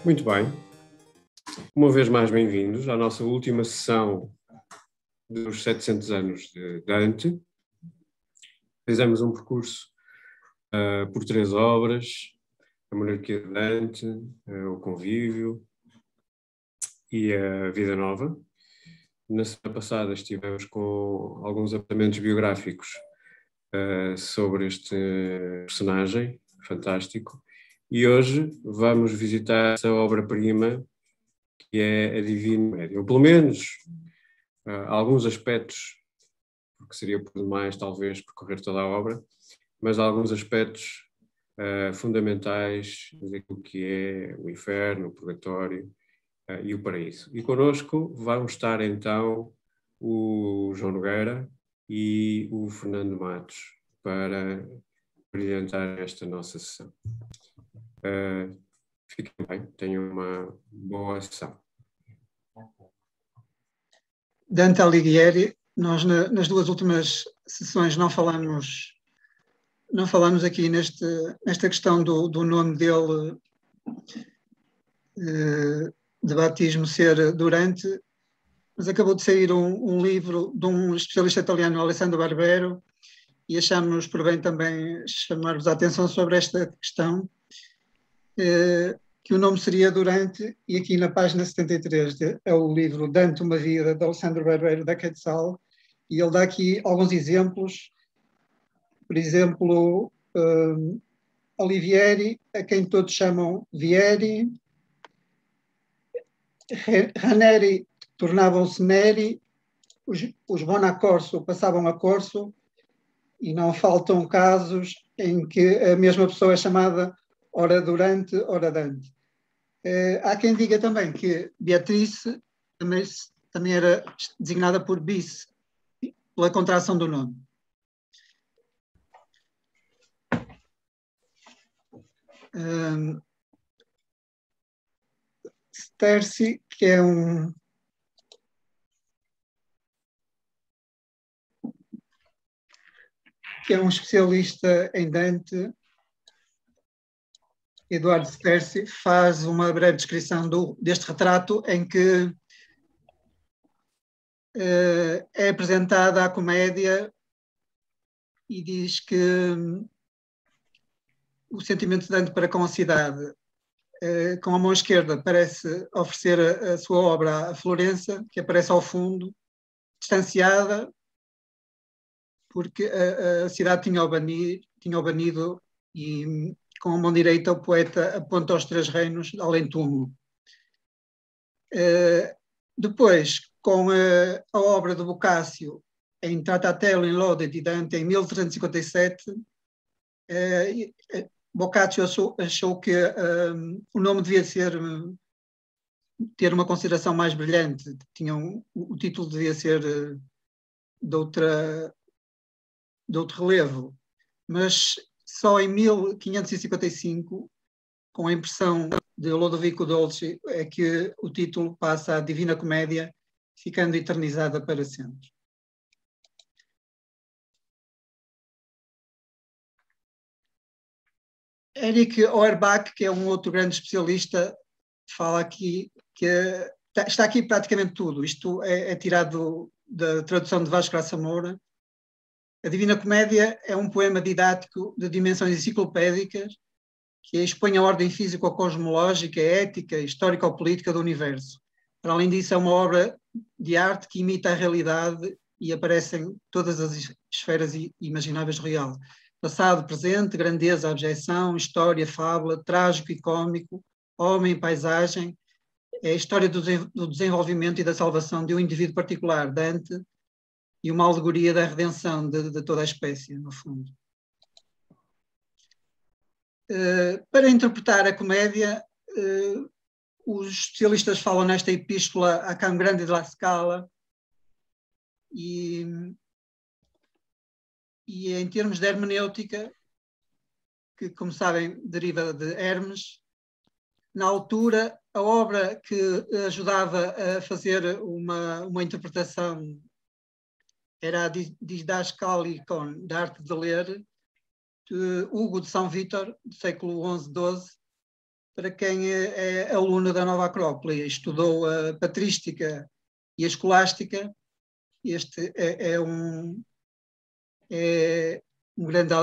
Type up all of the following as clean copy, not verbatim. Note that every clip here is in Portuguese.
Muito bem. Uma vez mais bem-vindos à nossa última sessão dos 700 anos de Dante. Fizemos um percurso por 3 obras: a Monarquia de Dante, o Convívio e a Vida Nova. Na semana passada estivemos com alguns apontamentos biográficos sobre este personagem fantástico. E hoje vamos visitar essa obra-prima que é a Divina Comédia, ou pelo menos alguns aspectos, porque seria por demais talvez percorrer toda a obra, mas alguns aspectos fundamentais daquilo que é o inferno, o purgatório e o paraíso. E connosco vão estar então o João Nogueira e o Fernando Matos para brilhantar esta nossa sessão. Fiquem bem, tenham uma boa sessão. Dante Alighieri, nós nas 2 últimas sessões não falamos aqui nesta questão do nome dele de batismo ser Durante, mas acabou de sair um livro de um especialista italiano, Alessandro Barbero, e achamos por bem também chamar-vos a atenção sobre esta questão, que o nome seria Durante, e aqui na página 73 é o livro Dante, uma vida, de Alessandro Barbero da Quetzal, e ele dá aqui alguns exemplos. Por exemplo, Alighieri, a quem todos chamam Vieri, Raneri tornavam-se Neri, os Bonaccorso passavam a Corso, e não faltam casos em que a mesma pessoa é chamada ora Durante, ora Dante. Há quem diga também que Beatrice também era designada por bis, pela contração do nome. Sterzi, que é um especialista em Dante, Eduardo Sterzi, faz uma breve descrição deste retrato em que é apresentada a comédia e diz que o sentimento de Dante para com a cidade, com a mão esquerda, parece oferecer a sua obra a Florença, que aparece ao fundo, distanciada, porque a cidade tinha-o banido, e com a mão direita o poeta aponta aos 3 reinos, além túmulo. Depois, com a obra de Boccaccio, em Tratatello in Lode di Dante, em 1357, Boccaccio achou que o nome devia ter uma consideração mais brilhante. O título devia ser de outro relevo, mas só em 1555, com a impressão de Lodovico Dolci, é que o título passa à Divina Comédia, ficando eternizada para sempre. Erich Auerbach, que é um outro grande especialista, fala aqui que está aqui praticamente tudo. Isto é tirado da tradução de Vasco Graça Moura. A Divina Comédia é um poema didático de dimensões enciclopédicas que expõe a ordem físico-cosmológica, ética, histórico-política do universo. Para além disso, é uma obra de arte que imita a realidade e aparece em todas as esferas imagináveis do real. Passado, presente, grandeza, abjeção, história, fábula, trágico e cômico, homem e paisagem. É a história do desenvolvimento e da salvação de um indivíduo particular, Dante, e uma alegoria da redenção de toda a espécie, no fundo. Para interpretar a comédia, Os especialistas falam nesta epístola a Can Grande de la Scala e em termos de hermenêutica, que, como sabem, deriva de Hermes, na altura, a obra que ajudava a fazer uma interpretação era a Didascalicon, da arte de ler, de Hugo de São Vítor, do século XI-XII, para quem é aluno da Nova Acrópole, estudou a patrística e a escolástica. Este é um grande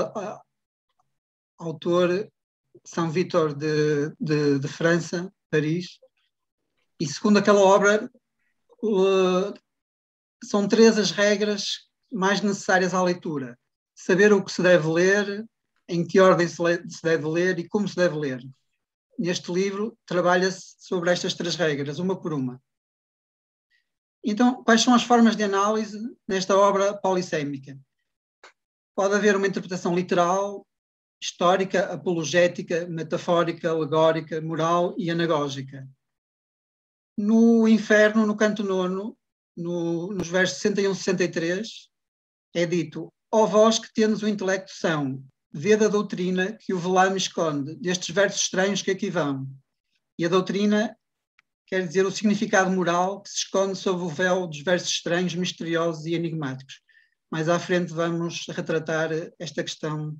autor, São Vítor de França, Paris, e segundo aquela obra, são 3 as regras mais necessárias à leitura: saber o que se deve ler, em que ordem se deve ler e como se deve ler. Neste livro trabalha-se sobre estas 3 regras, uma por uma. Então, quais são as formas de análise nesta obra polissémica? Pode haver uma interpretação literal, histórica, apologética, metafórica, alegórica, moral e anagógica. No Inferno, no canto 9, nos versos 61 e 63, é dito: ó vós que tendes o intelecto são, vede a doutrina que o velame esconde, destes versos estranhos que aqui vão. E a doutrina quer dizer o significado moral que se esconde sob o véu dos versos estranhos, misteriosos e enigmáticos. Mais à frente vamos retratar esta questão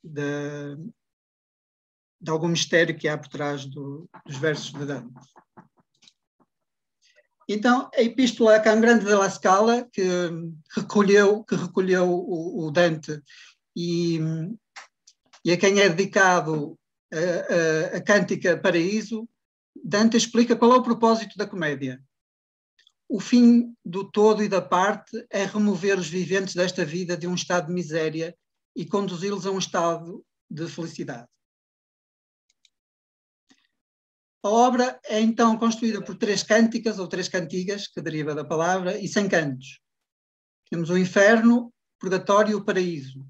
de algum mistério que há por trás dos versos de Dante. Então, a epístola a Can Grande de la Scala, que recolheu o Dante e a quem é dedicado a Cântica Paraíso, Dante explica qual é o propósito da comédia. O fim do todo e da parte é remover os viventes desta vida de um estado de miséria e conduzi-los a um estado de felicidade. A obra é então constituída por 3 cânticas ou 3 cantigas, que deriva da palavra, e 100 cantos. Temos o Inferno, o Purgatório e o Paraíso.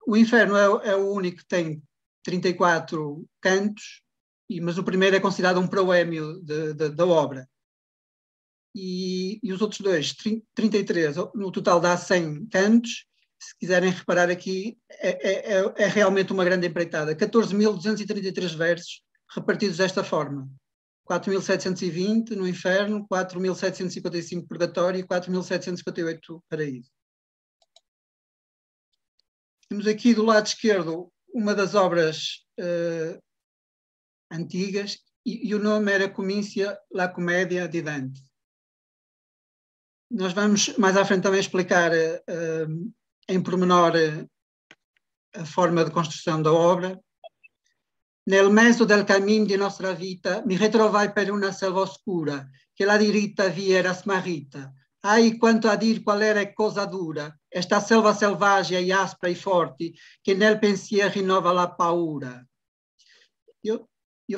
O Inferno é o único que tem 34 cantos, mas o primeiro é considerado um proémio da obra. E os outros 2, 33, no total dá 100 cantos. Se quiserem reparar aqui, é realmente uma grande empreitada. 14.233 versos repartidos desta forma: 4.720 no Inferno, 4.755 Purgatório e 4.758 Paraíso. Temos aqui do lado esquerdo uma das obras antigas, e o nome era Comincia la Commedia di Dante. Nós vamos mais à frente também explicar em pormenor a forma de construção da obra. Nel mezzo del cammin di nostra vita mi ritrovai per una selva oscura, che la diritta via era smarrita. Ai, quanto a dir qual era a cosa dura, esta selva selvagem e aspra e forte, que nel pensiero rinnova la paura. Eu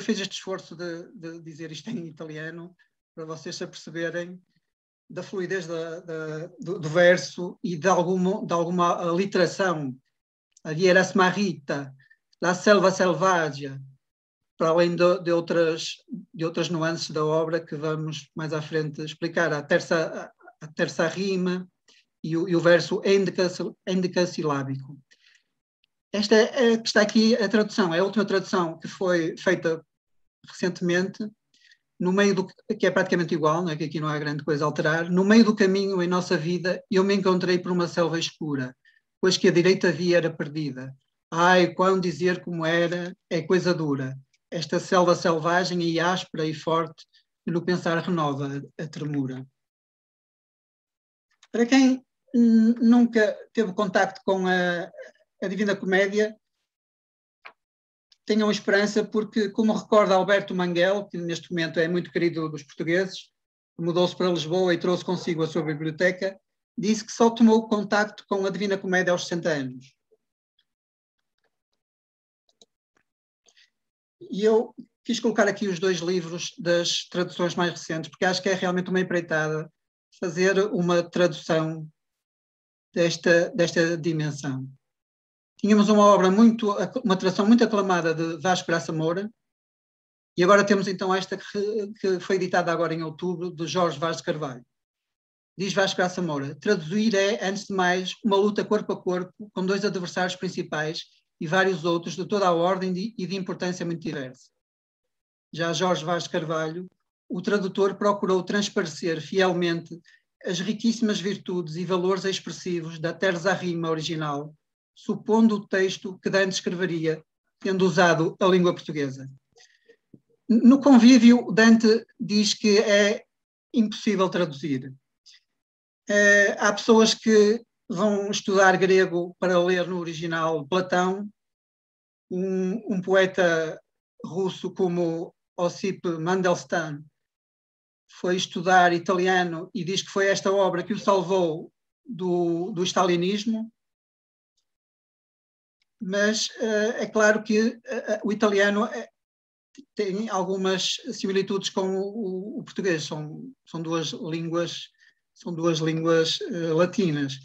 fiz este esforço de dizer isto em italiano, para vocês se aperceberem da fluidez do verso e de alguma aliteração. A via era smarrita, la selva selvagem, para além de outras nuances da obra que vamos mais à frente explicar. A terça rima e o verso endecasilábico. Esta que está aqui a tradução, é a última tradução que foi feita recentemente, no meio que é praticamente igual, não é? Que aqui não há grande coisa a alterar. No meio do caminho em nossa vida, eu me encontrei por uma selva escura, pois que a direita via era perdida. Ai, quão dizer como era, é coisa dura. Esta selva selvagem e áspera e forte, e no pensar renova a tremura. Para quem nunca teve contacto com a Divina Comédia, tenham esperança, porque, como recorda Alberto Manguel, que neste momento é muito querido dos portugueses, mudou-se para Lisboa e trouxe consigo a sua biblioteca, disse que só tomou contacto com a Divina Comédia aos 60 anos. E eu quis colocar aqui os 2 livros das traduções mais recentes, porque acho que é realmente uma empreitada fazer uma tradução desta dimensão. Tínhamos uma tradução muito aclamada de Vasco Graça Moura, E agora temos então esta que foi editada agora em outubro, de Jorge Vaz de Carvalho. Diz Vasco Graça Moura: traduzir é, antes de mais, uma luta corpo a corpo com dois adversários principais e vários outros de toda a ordem e de importância muito diversa. Já Jorge Vaz de Carvalho, o tradutor procurou transparecer fielmente as riquíssimas virtudes e valores expressivos da terza rima original, supondo o texto que Dante escreveria, tendo usado a língua portuguesa. No convívio, Dante diz que é impossível traduzir. Há pessoas que vão estudar grego para ler no original Platão, um poeta russo como Osip Mandelstam foi estudar italiano e diz que foi esta obra que o salvou do stalinismo, mas é claro que o italiano tem algumas similitudes com o português, são duas línguas latinas,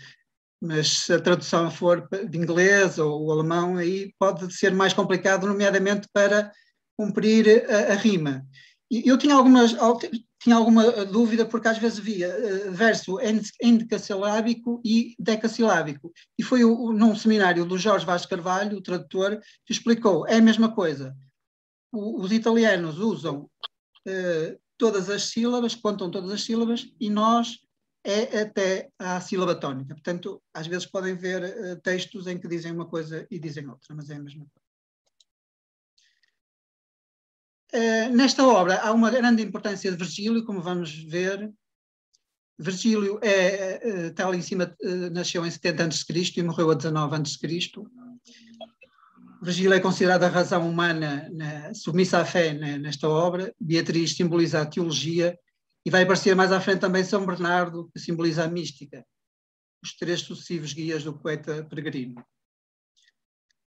mas se a tradução for de inglês ou alemão, aí pode ser mais complicado, nomeadamente para cumprir a rima. E eu tinha alguma dúvida, porque às vezes via verso endecassilábico e decassilábico. E foi num seminário do Jorge Vaz de Carvalho, o tradutor, que explicou, é a mesma coisa. Os italianos usam todas as sílabas, contam todas as sílabas, e nós é até à sílaba tónica. Portanto, às vezes podem ver textos em que dizem uma coisa e dizem outra, mas é a mesma coisa. Nesta obra há uma grande importância de Virgílio, como vamos ver. Virgílio está ali em cima, nasceu em 70 a.C. e morreu a 19 a.C. Virgílio é considerado a razão humana submissa à fé nesta obra. Beatriz simboliza a teologia e vai aparecer mais à frente também São Bernardo, que simboliza a mística, os três sucessivos guias do poeta peregrino.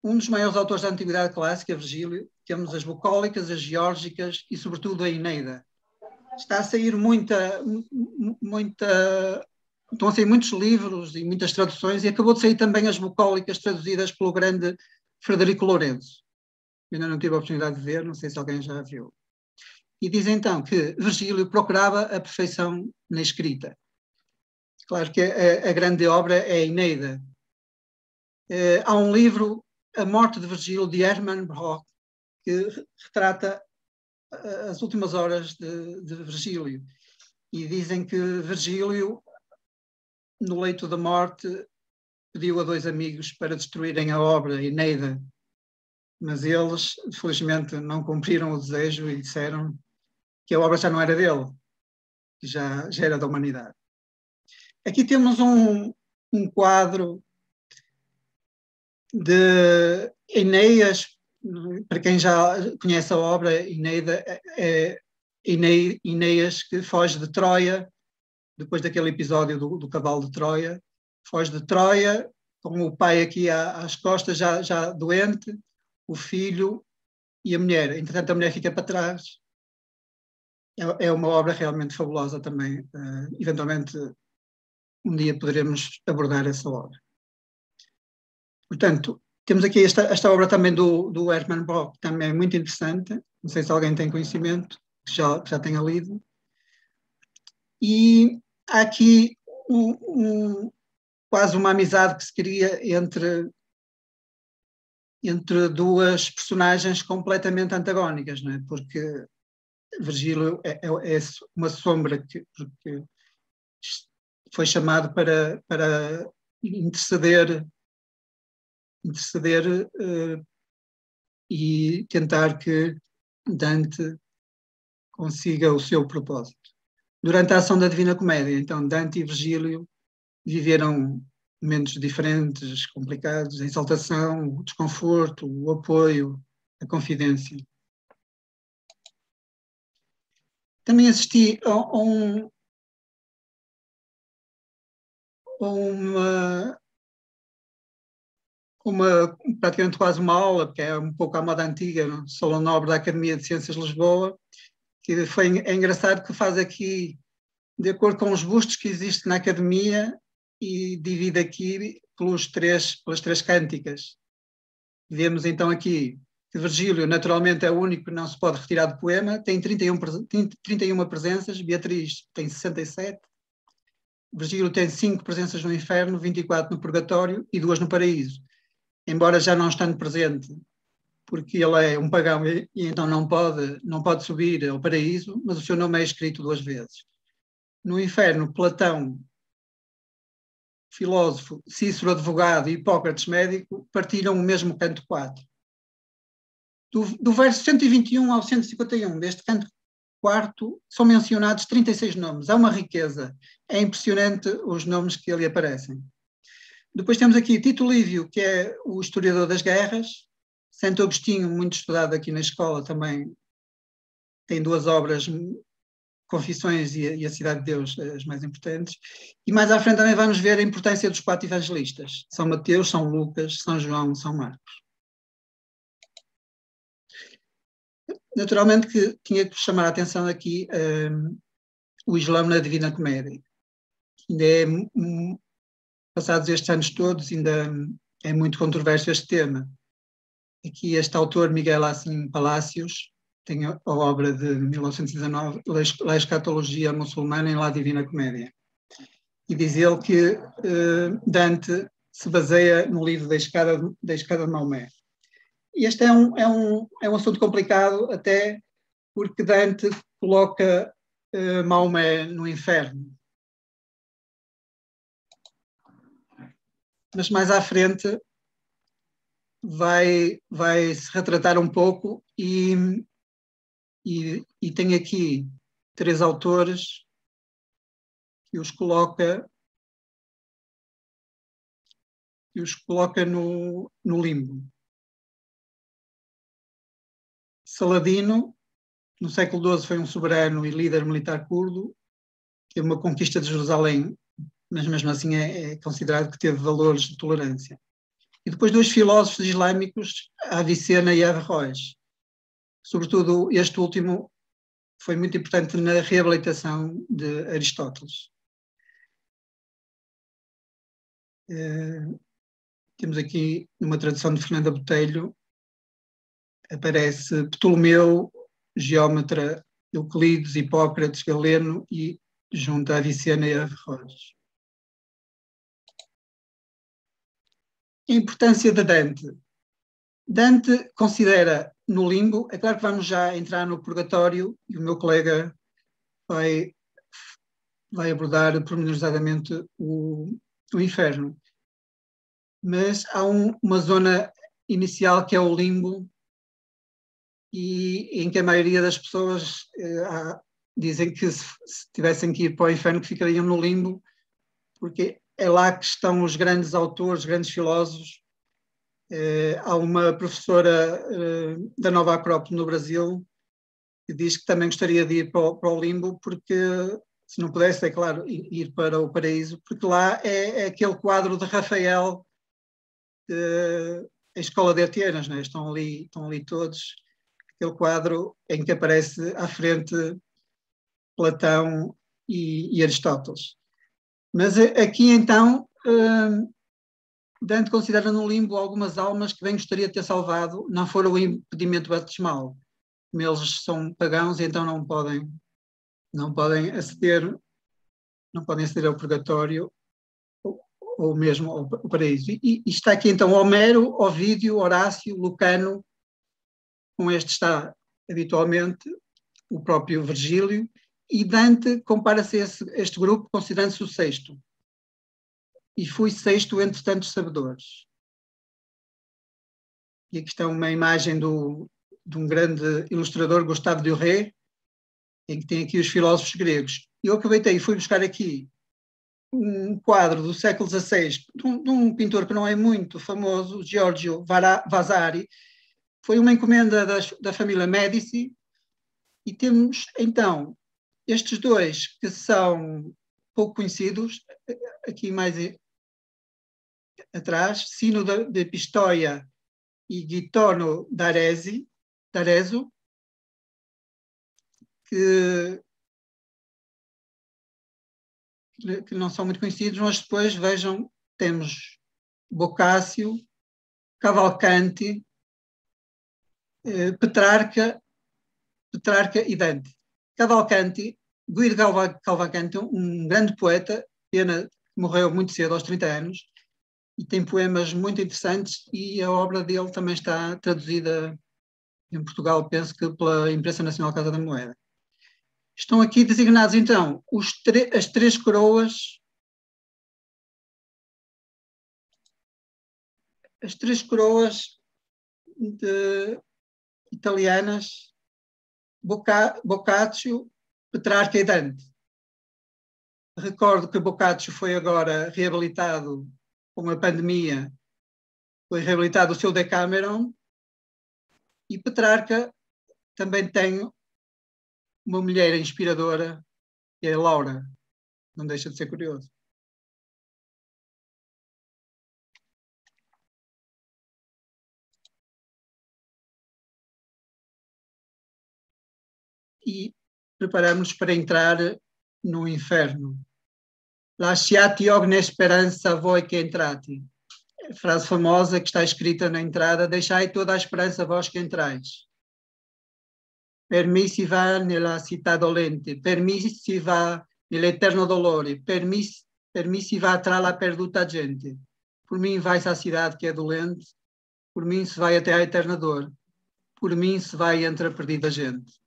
Um dos maiores autores da Antiguidade Clássica, Virgílio, temos as bucólicas, as geórgicas e, sobretudo, a Eneida. Está a sair estão a sair muitos livros e muitas traduções, e acabou de sair também as bucólicas traduzidas pelo grande Frederico Lourenço. Eu ainda não tive a oportunidade de ver, não sei se alguém já viu. E diz então que Virgílio procurava a perfeição na escrita. Claro que a grande obra é a Eneida. Há um livro, A Morte de Virgílio, de Hermann Brock, que retrata as últimas horas de Virgílio. E dizem que Virgílio, no leito da morte, pediu a dois amigos para destruírem a obra, a Eneida, mas eles, felizmente, não cumpriram o desejo e disseram que a obra já não era dele, que já era da humanidade. Aqui temos um quadro de Enéas. Para quem já conhece a obra, Eneida é Enéas que foge de Troia, depois daquele episódio do cavalo de Troia, foge de Troia, com o pai aqui às costas, já doente, o filho e a mulher. Entretanto, a mulher fica para trás. É uma obra realmente fabulosa também. Eventualmente, um dia poderemos abordar essa obra. Portanto, temos aqui esta obra também do Hermann Brock, também é muito interessante. Não sei se alguém tem conhecimento, que já tenha lido. E há aqui quase uma amizade que se cria entre duas personagens completamente antagónicas, não é? Porque Virgílio é uma sombra porque foi chamado para interceder e tentar que Dante consiga o seu propósito. Durante a ação da Divina Comédia, então, Dante e Virgílio viveram momentos diferentes, complicados, a exaltação, o desconforto, o apoio, a confidência. Também assisti a praticamente quase uma aula, porque é um pouco à moda antiga, no Salão Nobre da Academia de Ciências de Lisboa, que é engraçado que faz aqui, de acordo com os bustos que existem na Academia, e divide aqui pelas três cânticas. Vemos então aqui que Virgílio, naturalmente, é o único que não se pode retirar do poema, tem 31 presenças, Beatriz tem 67, Virgílio tem 5 presenças no inferno, 24 no purgatório e 2 no paraíso. Embora já não estando presente, porque ele é um pagão e então não pode subir ao paraíso, mas o seu nome é escrito 2 vezes. No inferno, Platão, filósofo, Cícero, advogado e Hipócrates, médico, partilham o mesmo canto 4. Do verso 121 ao 151 deste canto 4 são mencionados 36 nomes. Há uma riqueza. É impressionante os nomes que ali aparecem. Depois temos aqui Tito Livio, que é o historiador das guerras. Santo Agostinho, muito estudado aqui na escola, também tem 2 obras, Confissões e a Cidade de Deus, as mais importantes. E mais à frente também vamos ver a importância dos 4 evangelistas. São Mateus, São Lucas, São João, São Marcos. Naturalmente que tinha que chamar a atenção aqui o Islã na Divina Comédia. Ainda é, passados estes anos todos, ainda é muito controverso este tema. Aqui este autor, Miguel Assim Palacios, tem a obra de 1919, La Escatologia Muçulmana em La Divina Comédia. E diz ele que Dante se baseia no livro da Escada de Maomé. E este é um assunto complicado, até porque Dante coloca Maomé no inferno. Mas mais à frente vai se retratar um pouco e tem aqui 3 autores que os coloca no limbo. Saladino, no século XII, foi um soberano e líder militar curdo, teve uma conquista de Jerusalém, mas mesmo assim é considerado que teve valores de tolerância. E depois 2 filósofos islâmicos, Avicena e Averroes. Sobretudo este último foi muito importante na reabilitação de Aristóteles. Temos aqui, numa tradução de Fernanda Botelho, aparece Ptolomeu, geómetra, Euclides, Hipócrates, Galeno e junto a Avicena e Averroes. A importância de Dante. Dante considera no limbo, é claro que vamos já entrar no purgatório e o meu colega vai abordar pormenorizadamente o inferno. Mas há uma zona inicial que é o limbo e em que a maioria das pessoas dizem que se tivessem que ir para o inferno que ficariam no limbo, porque é lá que estão os grandes autores, grandes filósofos. Há uma professora da Nova Acrópole no Brasil que diz que também gostaria de ir para o limbo, porque se não pudesse, é claro, ir para o paraíso, porque lá é aquele quadro de Rafael, a Escola de Atenas, né? Estão ali todos, aquele quadro em que aparece à frente Platão e Aristóteles. Mas aqui então Dante considera no limbo algumas almas que bem gostaria de ter salvado, não foram o impedimento batismal. Como eles são pagãos, então não podem aceder ao purgatório ou mesmo ao paraíso. E está aqui então Homero, Ovídio, Horácio, Lucano, com este está habitualmente o próprio Virgílio, e Dante compara-se a este grupo considerando-se o 6º. E fui 6º entre tantos sabedores. E aqui está uma imagem de um grande ilustrador, Gustave Doré, em que tem aqui os filósofos gregos. Eu aproveitei e fui buscar aqui um quadro do século XVI de um pintor que não é muito famoso, Giorgio Vasari. Foi uma encomenda da família Médici, e temos então estes 2 que são pouco conhecidos, aqui mais atrás, Sino de Pistoia e Guitono d'Arezzo, que não são muito conhecidos, mas depois vejam, temos Boccaccio, Cavalcanti, Petrarca e Dante. Cavalcanti, Guido Cavalcanti, um grande poeta, pena que morreu muito cedo, aos 30 anos, e tem poemas muito interessantes, e a obra dele também está traduzida em Portugal, penso que pela Imprensa Nacional Casa da Moeda. Estão aqui designados, então, as três coroas, italianas, Boccaccio, Petrarca e Dante. Recordo que Boccaccio foi agora reabilitado com a pandemia, foi reabilitado o seu Decameron, e Petrarca também tem uma mulher inspiradora, que é a Laura. Não deixa de ser curioso. E preparamos-nos para entrar no inferno. Lasciati ogni speranza voi che entrati. Frase famosa que está escrita na entrada: deixai toda a esperança vós que entrais. Per me si va nella città dolente, per me si va nell'eterno dolore, per me si va tra la perduta gente. Por mim vai-se à cidade que é dolente, por mim se vai até à eterna dor, por mim se vai entre a perdida gente.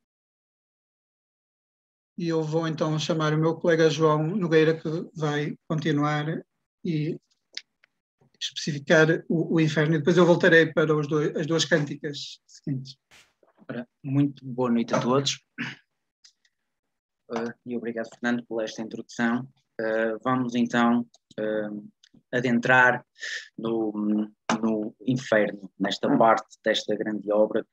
E eu vou então chamar o meu colega João Nogueira, que vai continuar e especificar o inferno, e depois eu voltarei para as duas cânticas seguintes. Muito boa noite a todos e obrigado, Fernando, por esta introdução. Vamos então adentrar no inferno, nesta parte desta grande obra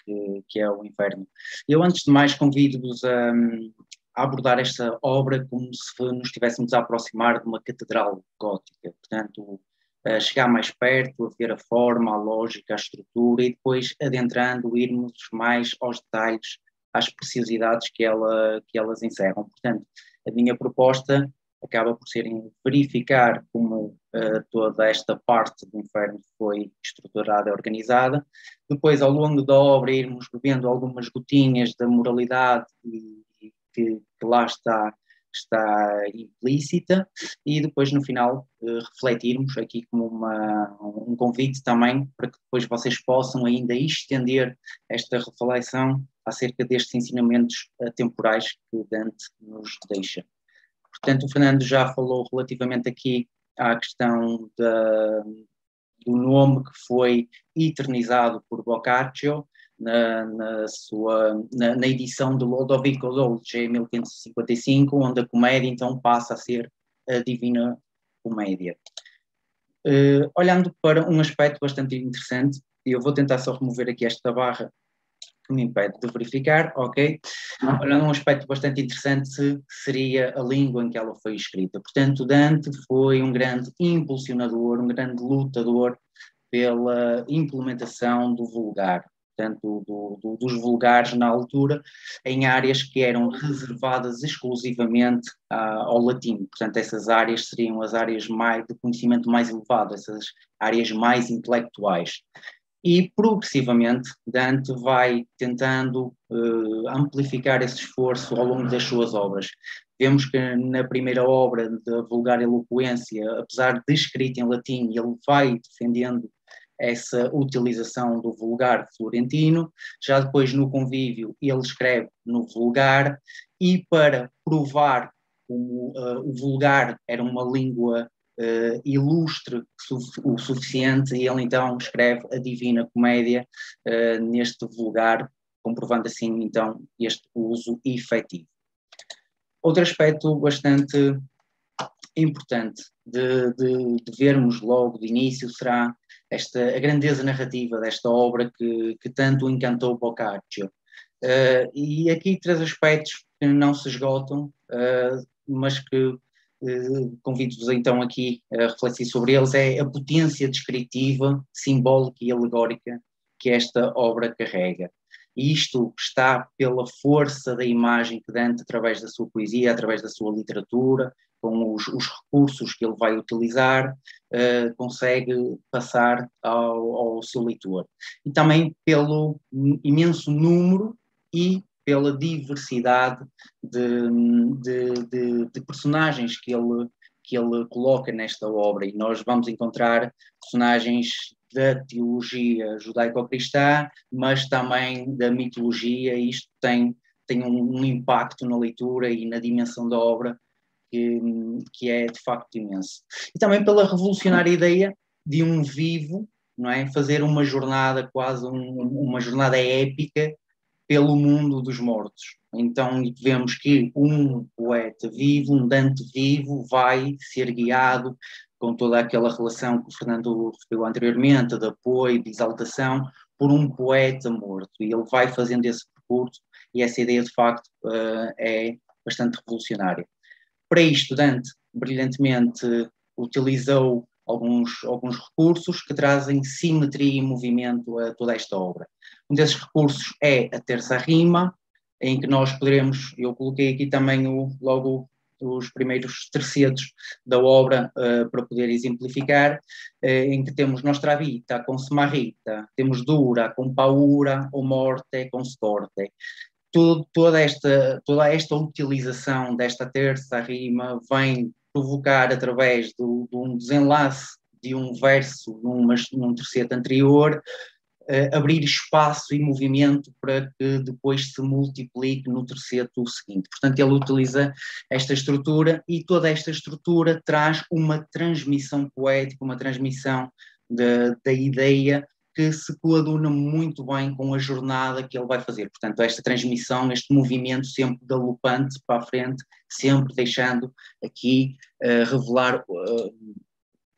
que é o inferno. Eu, antes de mais, convido-vos a abordar esta obra como se nos estivéssemos a aproximar de uma catedral gótica, portanto, chegar mais perto, a ver a forma, a lógica, a estrutura, e depois, adentrando, irmos mais aos detalhes, às preciosidades que elas encerram. Portanto, a minha proposta acaba por ser verificar como toda esta parte do inferno foi estruturada e organizada, depois, ao longo da obra, irmos bebendo algumas gotinhas da moralidade que lá está implícita, e depois no final refletirmos aqui como um convite também para que depois vocês possam ainda estender esta reflexão acerca destes ensinamentos temporais que Dante nos deixa. Portanto, o Fernando já falou relativamente aqui à questão do nome que foi eternizado por Boccaccio na edição de Lodovico Dolce, em 1555, onde a comédia então passa a ser a Divina Comédia. Olhando para um aspecto bastante interessante, eu vou tentar só remover aqui esta barra que me impede de verificar, ok? Olhando um aspecto bastante interessante, seria a língua em que ela foi escrita. Portanto, Dante foi um grande impulsionador, um grande lutador pela implementação do vulgar, portanto, dos vulgares na altura, em áreas que eram reservadas exclusivamente ao latim. Portanto, essas áreas seriam as áreas de conhecimento mais elevado, essas áreas mais intelectuais. E, progressivamente, Dante vai tentando amplificar esse esforço ao longo das suas obras. Vemos que na primeira obra, da Vulgar Eloquência, apesar de escrita em latim, ele vai defendendo essa utilização do vulgar florentino. Já depois, no Convívio, ele escreve no vulgar, e para provar como o vulgar era uma língua ilustre o suficiente, e ele então escreve a Divina Comédia neste vulgar, comprovando assim então este uso efetivo. Outro aspecto bastante importante de vermos logo de início será a grandeza narrativa desta obra que tanto encantou Boccaccio. E aqui três aspectos que não se esgotam, mas que convido-vos então aqui a refletir sobre eles. É a potência descritiva, simbólica e alegórica que esta obra carrega. e isto está pela força da imagem que Dante, através da sua poesia, através da sua literatura, com os recursos que ele vai utilizar, consegue passar ao seu leitor. E também pelo imenso número e pela diversidade de personagens que ele coloca nesta obra. E nós vamos encontrar personagens da teologia judaico-cristã, mas também da mitologia, e isto tem um impacto na leitura e na dimensão da obra que é de facto imenso. E também pela revolucionária ideia de um vivo, não é? Fazer uma jornada, quase uma jornada épica pelo mundo dos mortos. Então vemos que um poeta vivo, um Dante vivo, vai ser guiado com toda aquela relação que o Fernando referiu anteriormente, de apoio, de exaltação, por um poeta morto. E ele vai fazendo esse percurso, e essa ideia de facto é bastante revolucionária. Para isto, Dante brilhantemente utilizou alguns recursos que trazem simetria e movimento a toda esta obra. Um desses recursos é a terça rima, em que nós poderemos, eu coloquei aqui também logo os primeiros tercetos da obra para poder exemplificar, em que temos Nostra Vita com Smarrita, temos Dura com Paura ou Morte com Scorte. Toda esta utilização desta terça rima vem provocar, através de um desenlace de um verso num terceto anterior, abrir espaço e movimento para que depois se multiplique no terceto seguinte. Portanto, ele utiliza esta estrutura, e toda esta estrutura traz uma transmissão poética, uma transmissão da ideia, que se coaduna muito bem com a jornada que ele vai fazer. Portanto, esta transmissão, este movimento sempre galopante para a frente, sempre deixando aqui revelar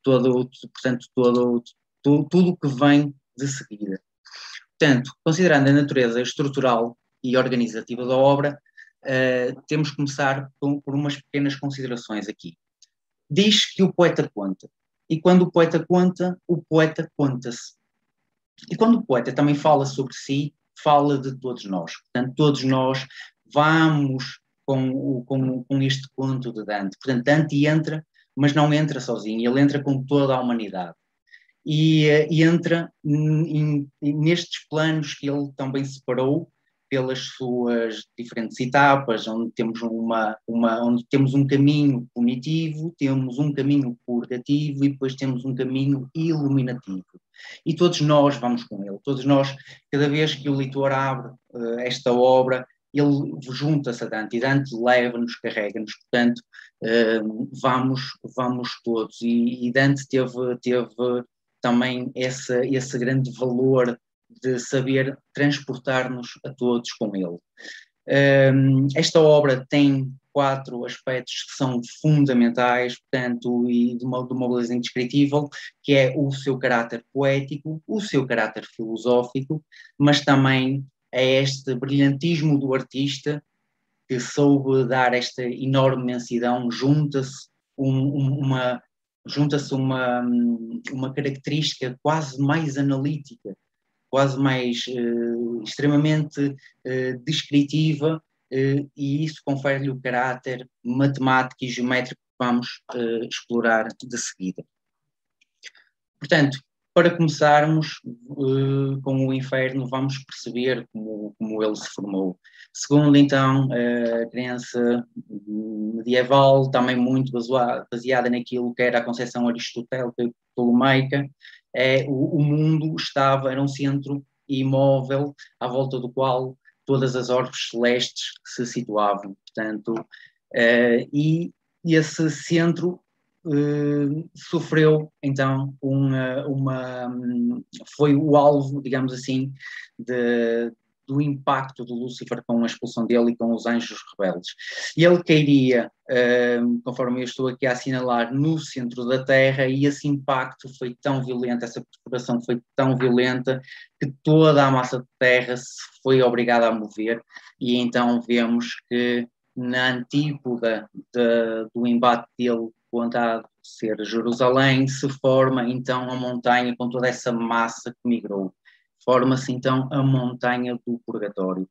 tudo o que vem de seguida. Portanto, considerando a natureza estrutural e organizativa da obra, temos que começar por umas pequenas considerações aqui. Diz que o poeta conta, e quando o poeta conta-se. E quando o poeta também fala sobre si, fala de todos nós. Portanto, todos nós vamos com este conto de Dante. Portanto, Dante entra, mas não entra sozinho, ele entra com toda a humanidade. E entra nestes planos que ele também separou pelas suas diferentes etapas, onde temos onde temos um caminho punitivo, temos um caminho purgativo e depois temos um caminho iluminativo. E todos nós vamos com ele, todos nós, cada vez que o leitor abre esta obra, ele junta-se a Dante, e Dante leva-nos, carrega-nos, portanto, vamos todos. E Dante teve também esse grande valor de saber transportar-nos a todos com ele. Esta obra tem 4 aspectos que são fundamentais, portanto, e de uma beleza indescritível, que é o seu caráter poético, o seu caráter filosófico, mas também é este brilhantismo do artista que soube dar esta enorme imensidão. Junta-se uma característica quase mais analítica, quase mais extremamente descritiva, e isso confere-lhe o caráter matemático e geométrico que vamos explorar de seguida. Portanto, para começarmos com o Inferno, vamos perceber como ele se formou. Segundo, então, a crença medieval, também muito baseada naquilo que era a concepção aristotélica e ptolomaica, o mundo era um centro imóvel à volta do qual todas as orbes celestes se situavam. Portanto, e esse centro sofreu, então, foi o alvo, digamos assim, do impacto de Lúcifer com a expulsão dele e com os anjos rebeldes. E ele cairia, conforme eu estou aqui a assinalar, no centro da Terra, e esse impacto foi tão violento, essa perturbação foi tão violenta, que toda a massa de Terra se foi obrigada a mover, e então vemos que na antípoda do embate dele contra ser Jerusalém, se forma então a montanha com toda essa massa que migrou. forma-se então a montanha do purgatório.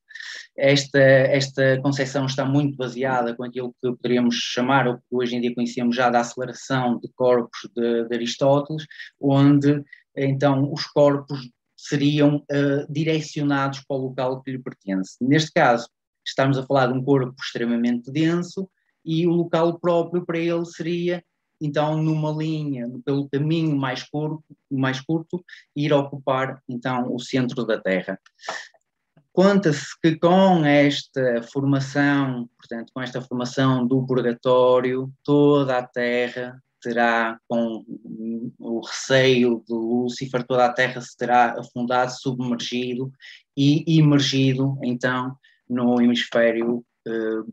Esta concepção está muito baseada com aquilo que poderíamos chamar, ou que hoje em dia conhecemos já, da aceleração de corpos de Aristóteles, onde então os corpos seriam direcionados para o local que lhe pertence. Neste caso, estamos a falar de um corpo extremamente denso e o local próprio para ele seria, então, numa linha, pelo caminho mais curto, ir ocupar, então, o centro da Terra. Conta-se que com esta formação, portanto, com esta formação do purgatório, toda a Terra terá, com o receio de Lúcifer, toda a Terra se terá afundado, submergido e imergido, então, no hemisfério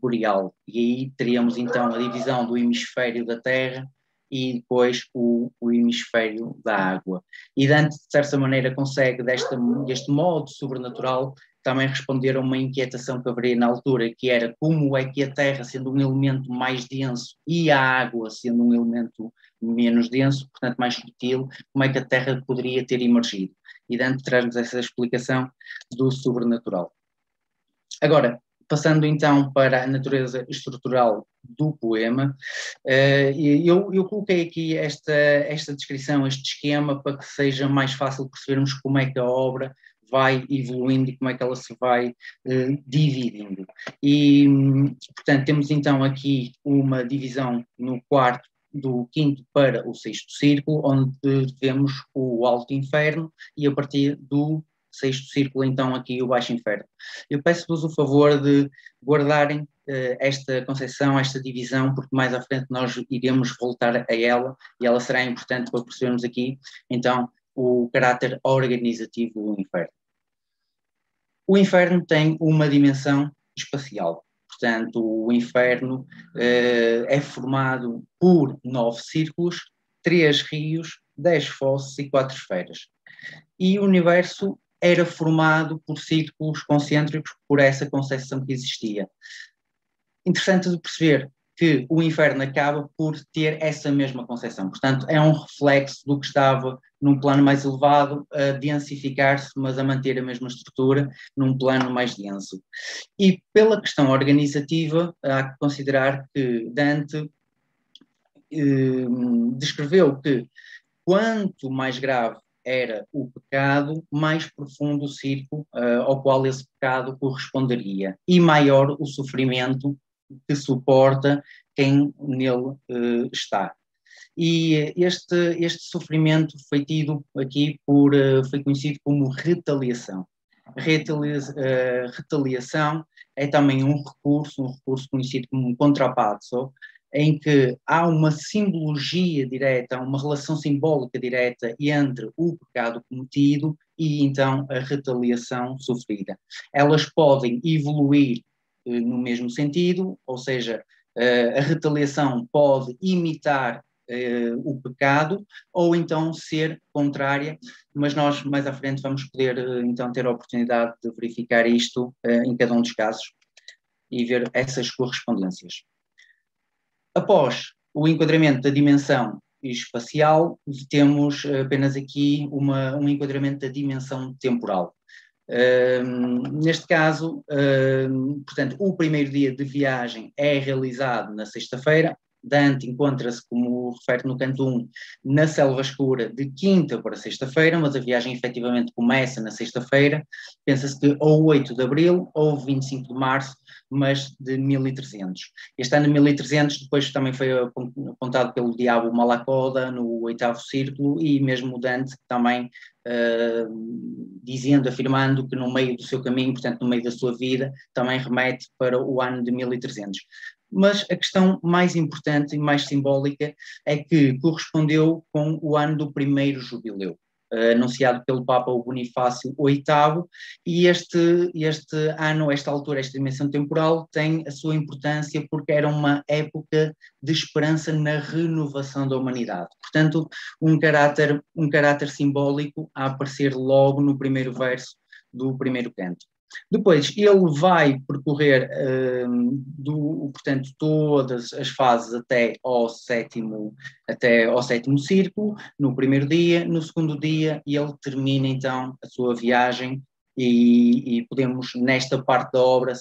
boreal. E aí teríamos, então, a divisão do hemisfério da Terra e depois o hemisfério da água. E Dante, de certa maneira, consegue, deste modo sobrenatural, também responder a uma inquietação que haveria na altura, que era como é que a Terra, sendo um elemento mais denso, e a água, sendo um elemento menos denso, portanto mais sutil, como é que a Terra poderia ter emergido. E Dante traz-nos essa explicação do sobrenatural. Agora, passando então para a natureza estrutural do poema, eu coloquei aqui esta descrição, este esquema, para que seja mais fácil percebermos como é que a obra vai evoluindo e como é que ela se vai dividindo. E, portanto, temos então aqui uma divisão no quarto, do quinto para o sexto círculo, onde vemos o alto inferno, e a partir do sexto círculo, então, aqui o baixo inferno. Eu peço-vos o favor de guardarem esta concepção, esta divisão, porque mais à frente nós iremos voltar a ela, e ela será importante para percebermos aqui, então, o caráter organizativo do inferno. O inferno tem uma dimensão espacial. Portanto, o inferno é formado por 9 círculos, 3 rios, 10 fossos e 4 esferas. E o universo era formado por círculos concêntricos, por essa concepção que existia. Interessante de perceber que o inferno acaba por ter essa mesma concepção. Portanto, é um reflexo do que estava num plano mais elevado, a densificar-se, mas a manter a mesma estrutura num plano mais denso. E pela questão organizativa, há que considerar que Dante descreveu que quanto mais grave era o pecado, mais profundo o círculo ao qual esse pecado corresponderia, e maior o sofrimento que suporta quem nele está. E este sofrimento foi tido aqui foi conhecido como retaliação. Retaliação é também um recurso conhecido como contrapazzo, em que há uma simbologia direta, uma relação simbólica direta entre o pecado cometido e então a retaliação sofrida. Elas podem evoluir no mesmo sentido, ou seja, a retaliação pode imitar o pecado, ou então ser contrária, mas nós mais à frente vamos poder então ter a oportunidade de verificar isto em cada um dos casos e ver essas correspondências. Após o enquadramento da dimensão espacial, temos apenas aqui um enquadramento da dimensão temporal. Neste caso, portanto, o primeiro dia de viagem é realizado na sexta-feira. Dante encontra-se, como refere no canto 1, na selva escura de quinta para sexta-feira, mas a viagem efetivamente começa na sexta-feira. Pensa-se que ou 8 de abril ou 25 de março, mas de 1300. Este ano de 1300 depois também foi apontado pelo diabo Malacoda no 8º círculo, e mesmo Dante também afirmando que no meio do seu caminho, portanto no meio da sua vida, também remete para o ano de 1300. Mas a questão mais importante e mais simbólica é que correspondeu com o ano do primeiro jubileu, anunciado pelo Papa Bonifácio VIII, e este ano, esta altura, esta dimensão temporal tem a sua importância porque era uma época de esperança na renovação da humanidade. Portanto, um caráter simbólico a aparecer logo no primeiro verso do primeiro canto. Depois, ele vai percorrer, portanto, todas as fases até ao sétimo círculo, no primeiro dia. No segundo dia, ele termina, então, a sua viagem e podemos, nesta parte da obra,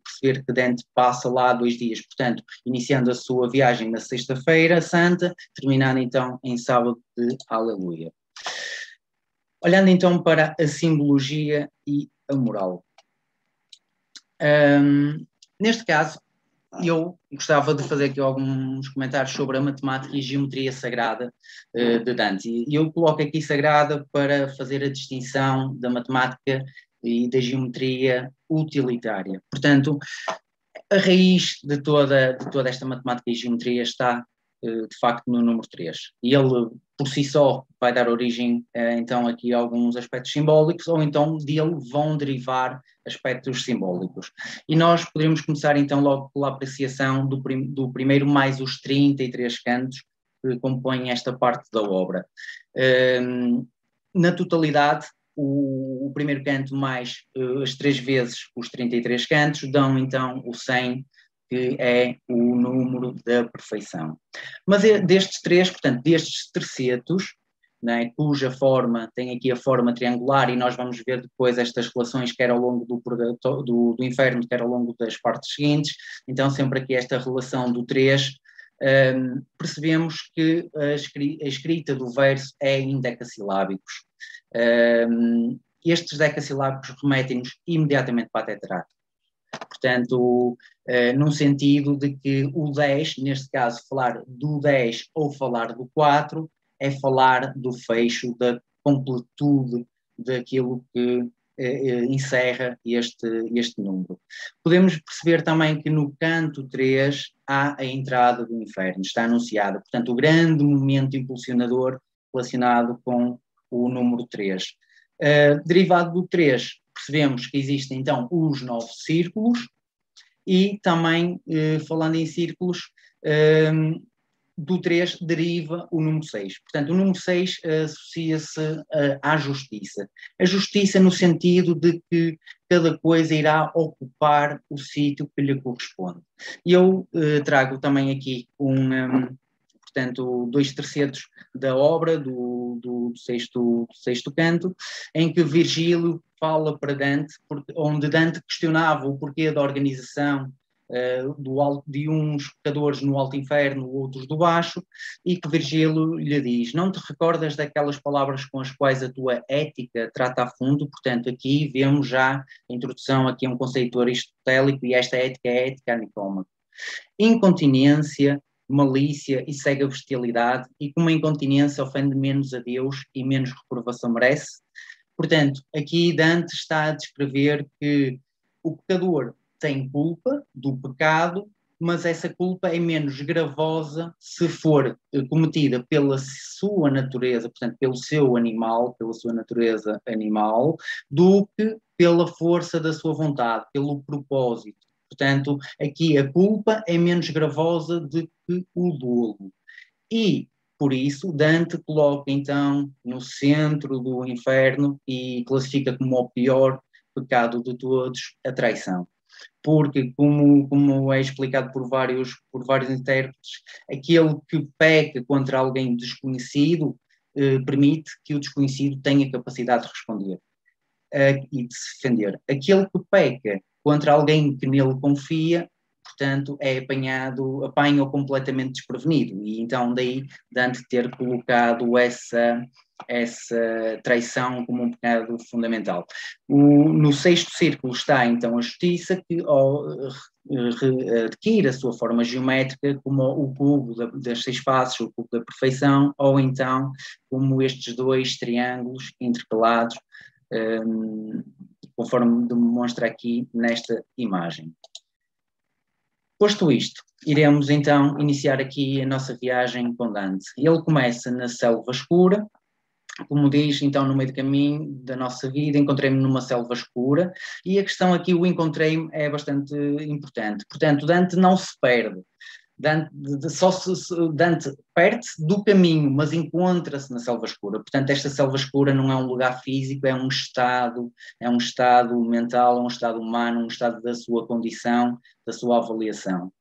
perceber que Dante passa lá 2 dias. Portanto, iniciando a sua viagem na Sexta-feira Santa, terminando, então, em Sábado de Aleluia. Olhando, então, para a simbologia e a moral. Neste caso, eu gostava de fazer aqui alguns comentários sobre a matemática e geometria sagrada de Dante. E eu coloco aqui sagrada para fazer a distinção da matemática e da geometria utilitária. Portanto, a raiz de toda esta matemática e geometria está, de facto, no número 3. E ele, por si só, vai dar origem, então, aqui a alguns aspectos simbólicos, ou então dele vão derivar aspectos simbólicos. E nós poderíamos começar, então, logo pela apreciação do primeiro mais os 33 cantos que compõem esta parte da obra. Na totalidade, o primeiro canto mais as 3 vezes os 33 cantos dão, então, o 100, que é o número da perfeição. Mas destes 3, portanto, destes tercetos, né, cuja forma tem aqui a forma triangular, e nós vamos ver depois estas relações, quer ao longo do inferno, quer ao longo das partes seguintes, então sempre aqui esta relação do 3, percebemos que a escrita do verso é em decassilábicos. Estes decassilábicos remetem-nos imediatamente para a tetráttica. Portanto, num sentido de que o 10, neste caso, falar do 10 ou falar do 4, é falar do fecho, da completude daquilo que encerra este número. Podemos perceber também que no canto 3 há a entrada do inferno, está anunciada, portanto, o grande momento impulsionador relacionado com o número 3. Derivado do 3, percebemos que existem, então, os 9 círculos, e também, falando em círculos, do 3 deriva o número 6. Portanto, o número 6 associa-se à justiça. A justiça no sentido de que cada coisa irá ocupar o sítio que lhe corresponde. E eu trago também aqui portanto, 2 tercetos da obra do sexto canto, em que Virgílio fala para Dante, onde Dante questionava o porquê da organização de uns pecadores no alto inferno, outros do baixo, e que Virgílio lhe diz: não te recordas daquelas palavras com as quais a tua ética trata a fundo? Portanto, aqui vemos já a introdução aqui a um conceito aristotélico, e esta ética é a ética nicômaca. Incontinência, malícia e cega bestialidade, e como a incontinência ofende menos a Deus e menos reprovação merece. Portanto, aqui Dante está a descrever que o pecador tem culpa do pecado, mas essa culpa é menos gravosa se for cometida pela sua natureza, portanto, pelo seu animal, pela sua natureza animal, do que pela força da sua vontade, pelo propósito. Portanto, aqui a culpa é menos gravosa do que o dolo. E, por isso, Dante coloca, então, no centro do inferno e classifica como o pior pecado de todos a traição. Porque, como é explicado por vários intérpretes, aquele que peca contra alguém desconhecido permite que o desconhecido tenha capacidade de responder e de se defender. Aquele que peca contra alguém que nele confia, portanto, apanha-o completamente desprevenido. E então daí Dante ter colocado essa traição como um pecado fundamental. No sexto círculo está então a justiça, que adquire a sua forma geométrica como o cubo das 6 faces, o cubo da perfeição, ou então como estes 2 triângulos intercalados, conforme demonstra aqui nesta imagem. Posto isto, iremos então iniciar aqui a nossa viagem com Dante. Ele começa na selva escura, como diz, então no meio do caminho da nossa vida encontrei-me numa selva escura, e a questão aqui, o encontrei-me, é bastante importante. Portanto, Dante não se perde. Dante perde-se do caminho, mas encontra-se na selva escura. Portanto, esta selva escura não é um lugar físico, é um estado mental, um estado humano, um estado da sua condição, da sua avaliação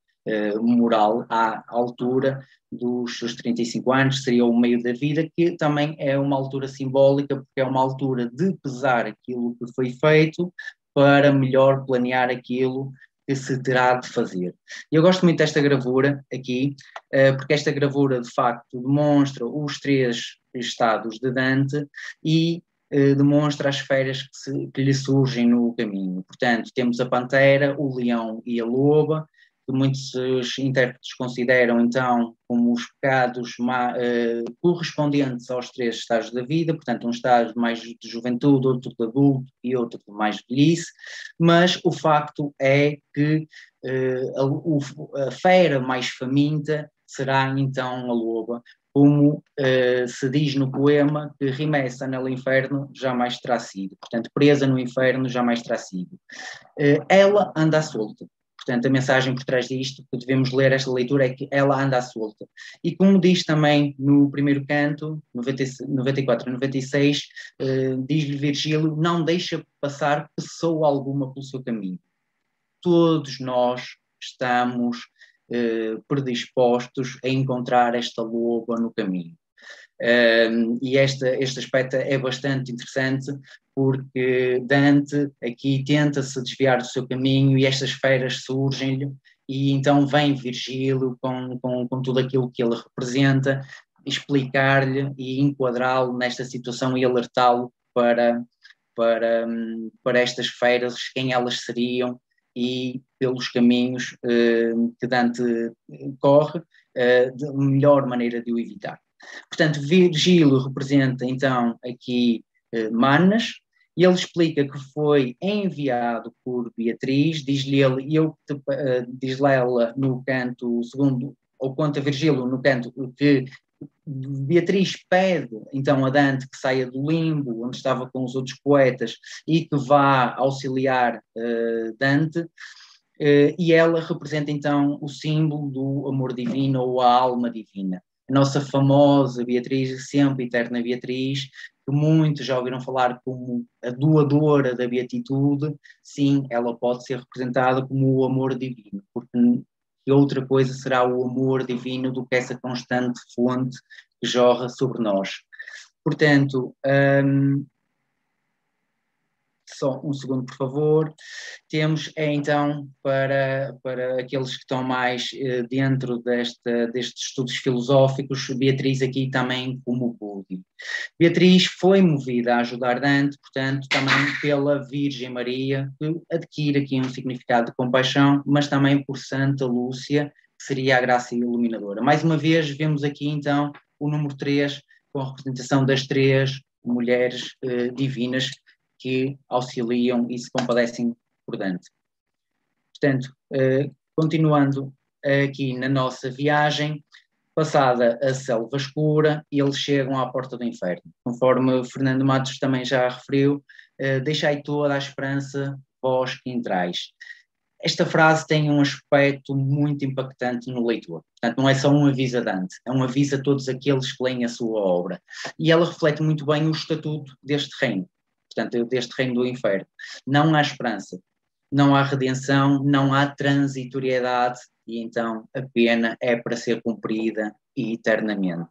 moral à altura dos seus 35 anos, seria o meio da vida, que também é uma altura simbólica, porque é uma altura de pesar aquilo que foi feito para melhor planear aquilo que se terá de fazer. Eu gosto muito desta gravura aqui, porque esta gravura de facto demonstra os 3 estados de Dante e demonstra as esferas que lhe surgem no caminho. Portanto, temos a pantera, o leão e a loba, que muitos intérpretes consideram então como os pecados correspondentes aos 3 estágios da vida, portanto um estágio mais de juventude, outro de adulto e outro de mais velhice, mas o facto é que a fera mais faminta será então a loba, como se diz no poema, que rimessa no inferno jamais terá sido, portanto presa no inferno jamais terá sido. Ela anda à solta. Portanto, a mensagem por trás disto, que devemos ler esta leitura, é que ela anda à solta. E como diz também no primeiro canto, 94 e 96, diz-lhe Virgílio, não deixa passar pessoa alguma pelo seu caminho. Todos nós estamos predispostos a encontrar esta loba no caminho. E este aspecto é bastante interessante, porque Dante aqui tenta-se desviar do seu caminho e estas feras surgem-lhe, e então vem Virgílio com tudo aquilo que ele representa, explicar-lhe e enquadrá-lo nesta situação e alertá-lo para estas feras, quem elas seriam e pelos caminhos que Dante corre, de melhor maneira de o evitar. Portanto, Virgílio representa então aqui Manas, e ele explica que foi enviado por Beatriz, diz-lhe ele, diz-lhe ela no canto segundo, ou conta Virgílio no canto que Beatriz pede então a Dante que saia do limbo, onde estava com os outros poetas, e que vá auxiliar Dante, e ela representa então o símbolo do amor divino ou a alma divina. A nossa famosa Beatriz, sempre eterna Beatriz, que muitos já ouviram falar como a doadora da beatitude, sim, ela pode ser representada como o amor divino, porque que outra coisa será o amor divino do que essa constante fonte que jorra sobre nós. Portanto, só um segundo, por favor. Temos então, para aqueles que estão mais dentro destes estudos filosóficos, Beatriz aqui também como Búdio. Beatriz foi movida a ajudar Dante, portanto, também pela Virgem Maria, que adquire aqui um significado de compaixão, mas também por Santa Lúcia, que seria a graça iluminadora. Mais uma vez, vemos aqui então o número 3, com a representação das 3 mulheres divinas que auxiliam e se compadecem por Dante. Portanto, continuando aqui na nossa viagem, passada a selva escura, eles chegam à porta do inferno. Conforme Fernando Matos também já referiu, deixai toda a esperança vós que entrais. Esta frase tem um aspecto muito impactante no leitor. Portanto, não é só um aviso a Dante, é um aviso a todos aqueles que leem a sua obra. E ela reflete muito bem o estatuto deste reino. Portanto, deste reino do inferno. Não há esperança, não há redenção, não há transitoriedade, e então a pena é para ser cumprida eternamente.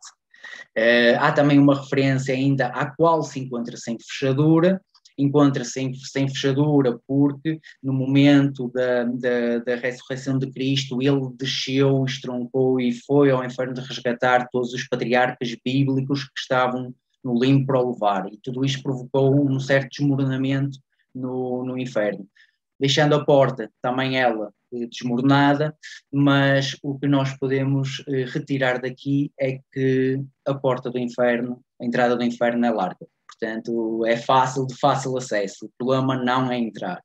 Há também uma referência ainda à qual se encontra sem fechadura, encontra-se sem fechadura porque no momento da ressurreição de Cristo ele desceu, estroncou e foi ao inferno de resgatar todos os patriarcas bíblicos que estavam no limbo para o levar, e tudo isto provocou um certo desmoronamento no inferno, deixando a porta também ela desmoronada, mas o que nós podemos retirar daqui é que a porta do inferno, a entrada do inferno é larga, portanto é fácil, de fácil acesso, o problema não é entrar.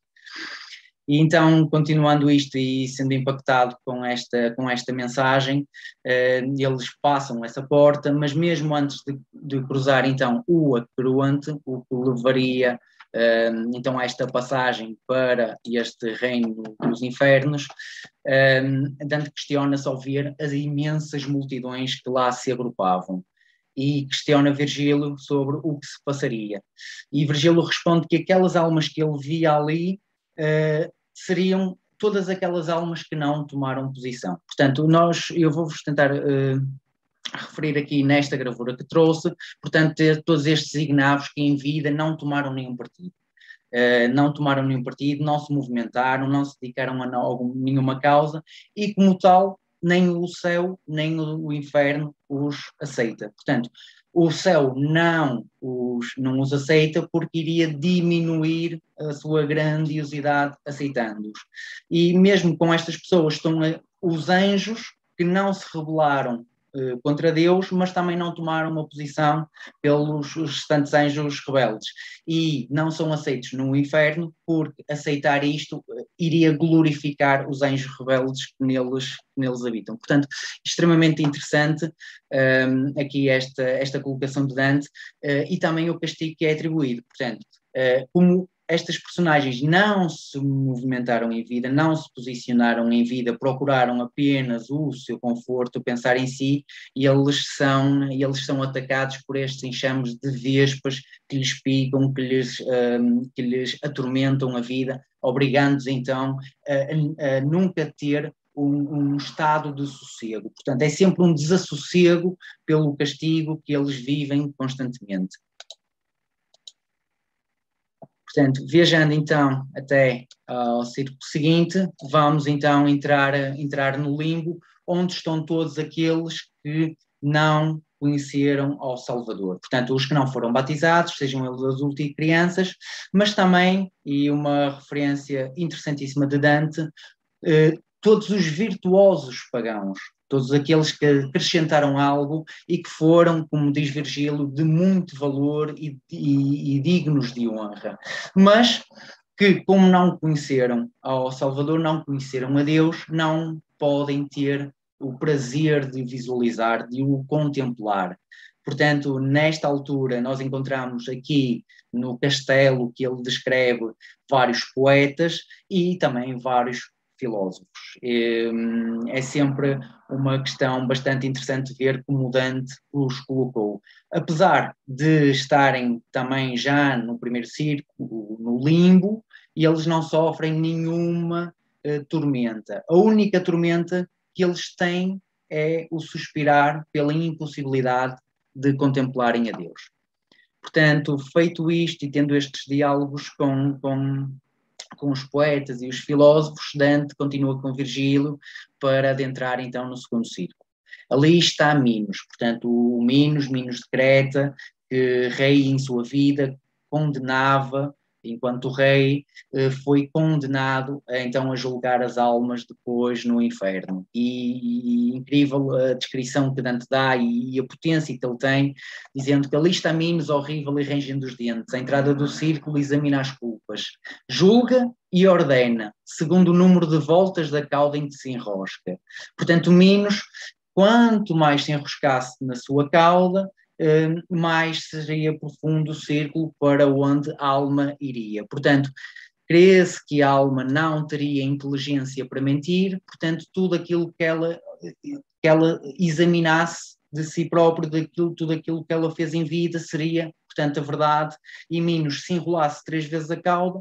E então, continuando isto e sendo impactado com esta mensagem, eles passam essa porta, mas mesmo antes de cruzar então o Acroante, o que levaria então esta passagem para este reino dos infernos, Dante questiona-se ao ver as imensas multidões que lá se agrupavam e questiona Virgílio sobre o que se passaria. E Virgílio responde que aquelas almas que ele via ali seriam todas aquelas almas que não tomaram posição. Portanto, eu vou-vos tentar referir aqui nesta gravura que trouxe, portanto, todos estes ignavos que em vida não tomaram nenhum partido. Não tomaram nenhum partido, não se movimentaram, não se dedicaram a nenhuma causa e, como tal, nem o céu, nem o inferno os aceita. Portanto, o céu não os aceita porque iria diminuir a sua grandiosidade aceitando-os. E mesmo com estas pessoas estão os anjos que não se rebelaram contra Deus, mas também não tomaram uma posição pelos restantes anjos rebeldes e não são aceitos no inferno porque aceitar isto iria glorificar os anjos rebeldes que neles habitam. Portanto, extremamente interessante aqui esta colocação de Dante e também o castigo que é atribuído. Portanto, como estas personagens não se movimentaram em vida, não se posicionaram em vida, procuraram apenas o seu conforto, pensar em si, e eles são atacados por estes enxames de vespas que lhes picam, que lhes atormentam a vida, obrigando-os então a nunca ter um estado de sossego. Portanto, é sempre um desassossego pelo castigo que eles vivem constantemente. Portanto, viajando então até ao círculo seguinte, vamos então entrar no limbo, onde estão todos aqueles que não conheceram ao Salvador. Portanto, os que não foram batizados, sejam eles adultos e crianças, mas também, e uma referência interessantíssima de Dante, todos os virtuosos pagãos, todos aqueles que acrescentaram algo e que foram, como diz Virgílio, de muito valor e dignos de honra. Mas que, como não conheceram ao Salvador, não conheceram a Deus, não podem ter o prazer de visualizar, de o contemplar. Portanto, nesta altura, nós encontramos aqui no castelo que ele descreve vários poetas e também vários filósofos. É sempre uma questão bastante interessante ver como Dante os colocou. Apesar de estarem também já no primeiro círculo, no limbo, e eles não sofrem nenhuma tormenta. A única tormenta que eles têm é o suspirar pela impossibilidade de contemplarem a Deus. Portanto, feito isto e tendo estes diálogos com os poetas e os filósofos, Dante continua com Virgílio para adentrar então no segundo círculo. Ali está Minos, portanto o Minos de Creta, que rei em sua vida condenava, enquanto rei, foi condenado então a julgar as almas depois no inferno. E incrível a descrição que Dante dá e a potência que ele tem, dizendo que ali está Minos horrível e rangendo os dentes, à entrada do círculo examina as culpas, julga e ordena, segundo o número de voltas da cauda em que se enrosca. Portanto, Minos, quanto mais se enroscasse na sua cauda, mais seria profundo o círculo para onde a alma iria. Portanto, crê-se que a alma não teria inteligência para mentir, portanto, tudo aquilo que ela examinasse de si própria, tudo aquilo que ela fez em vida seria, portanto, a verdade, e Minos, se enrolasse 3 vezes a cauda,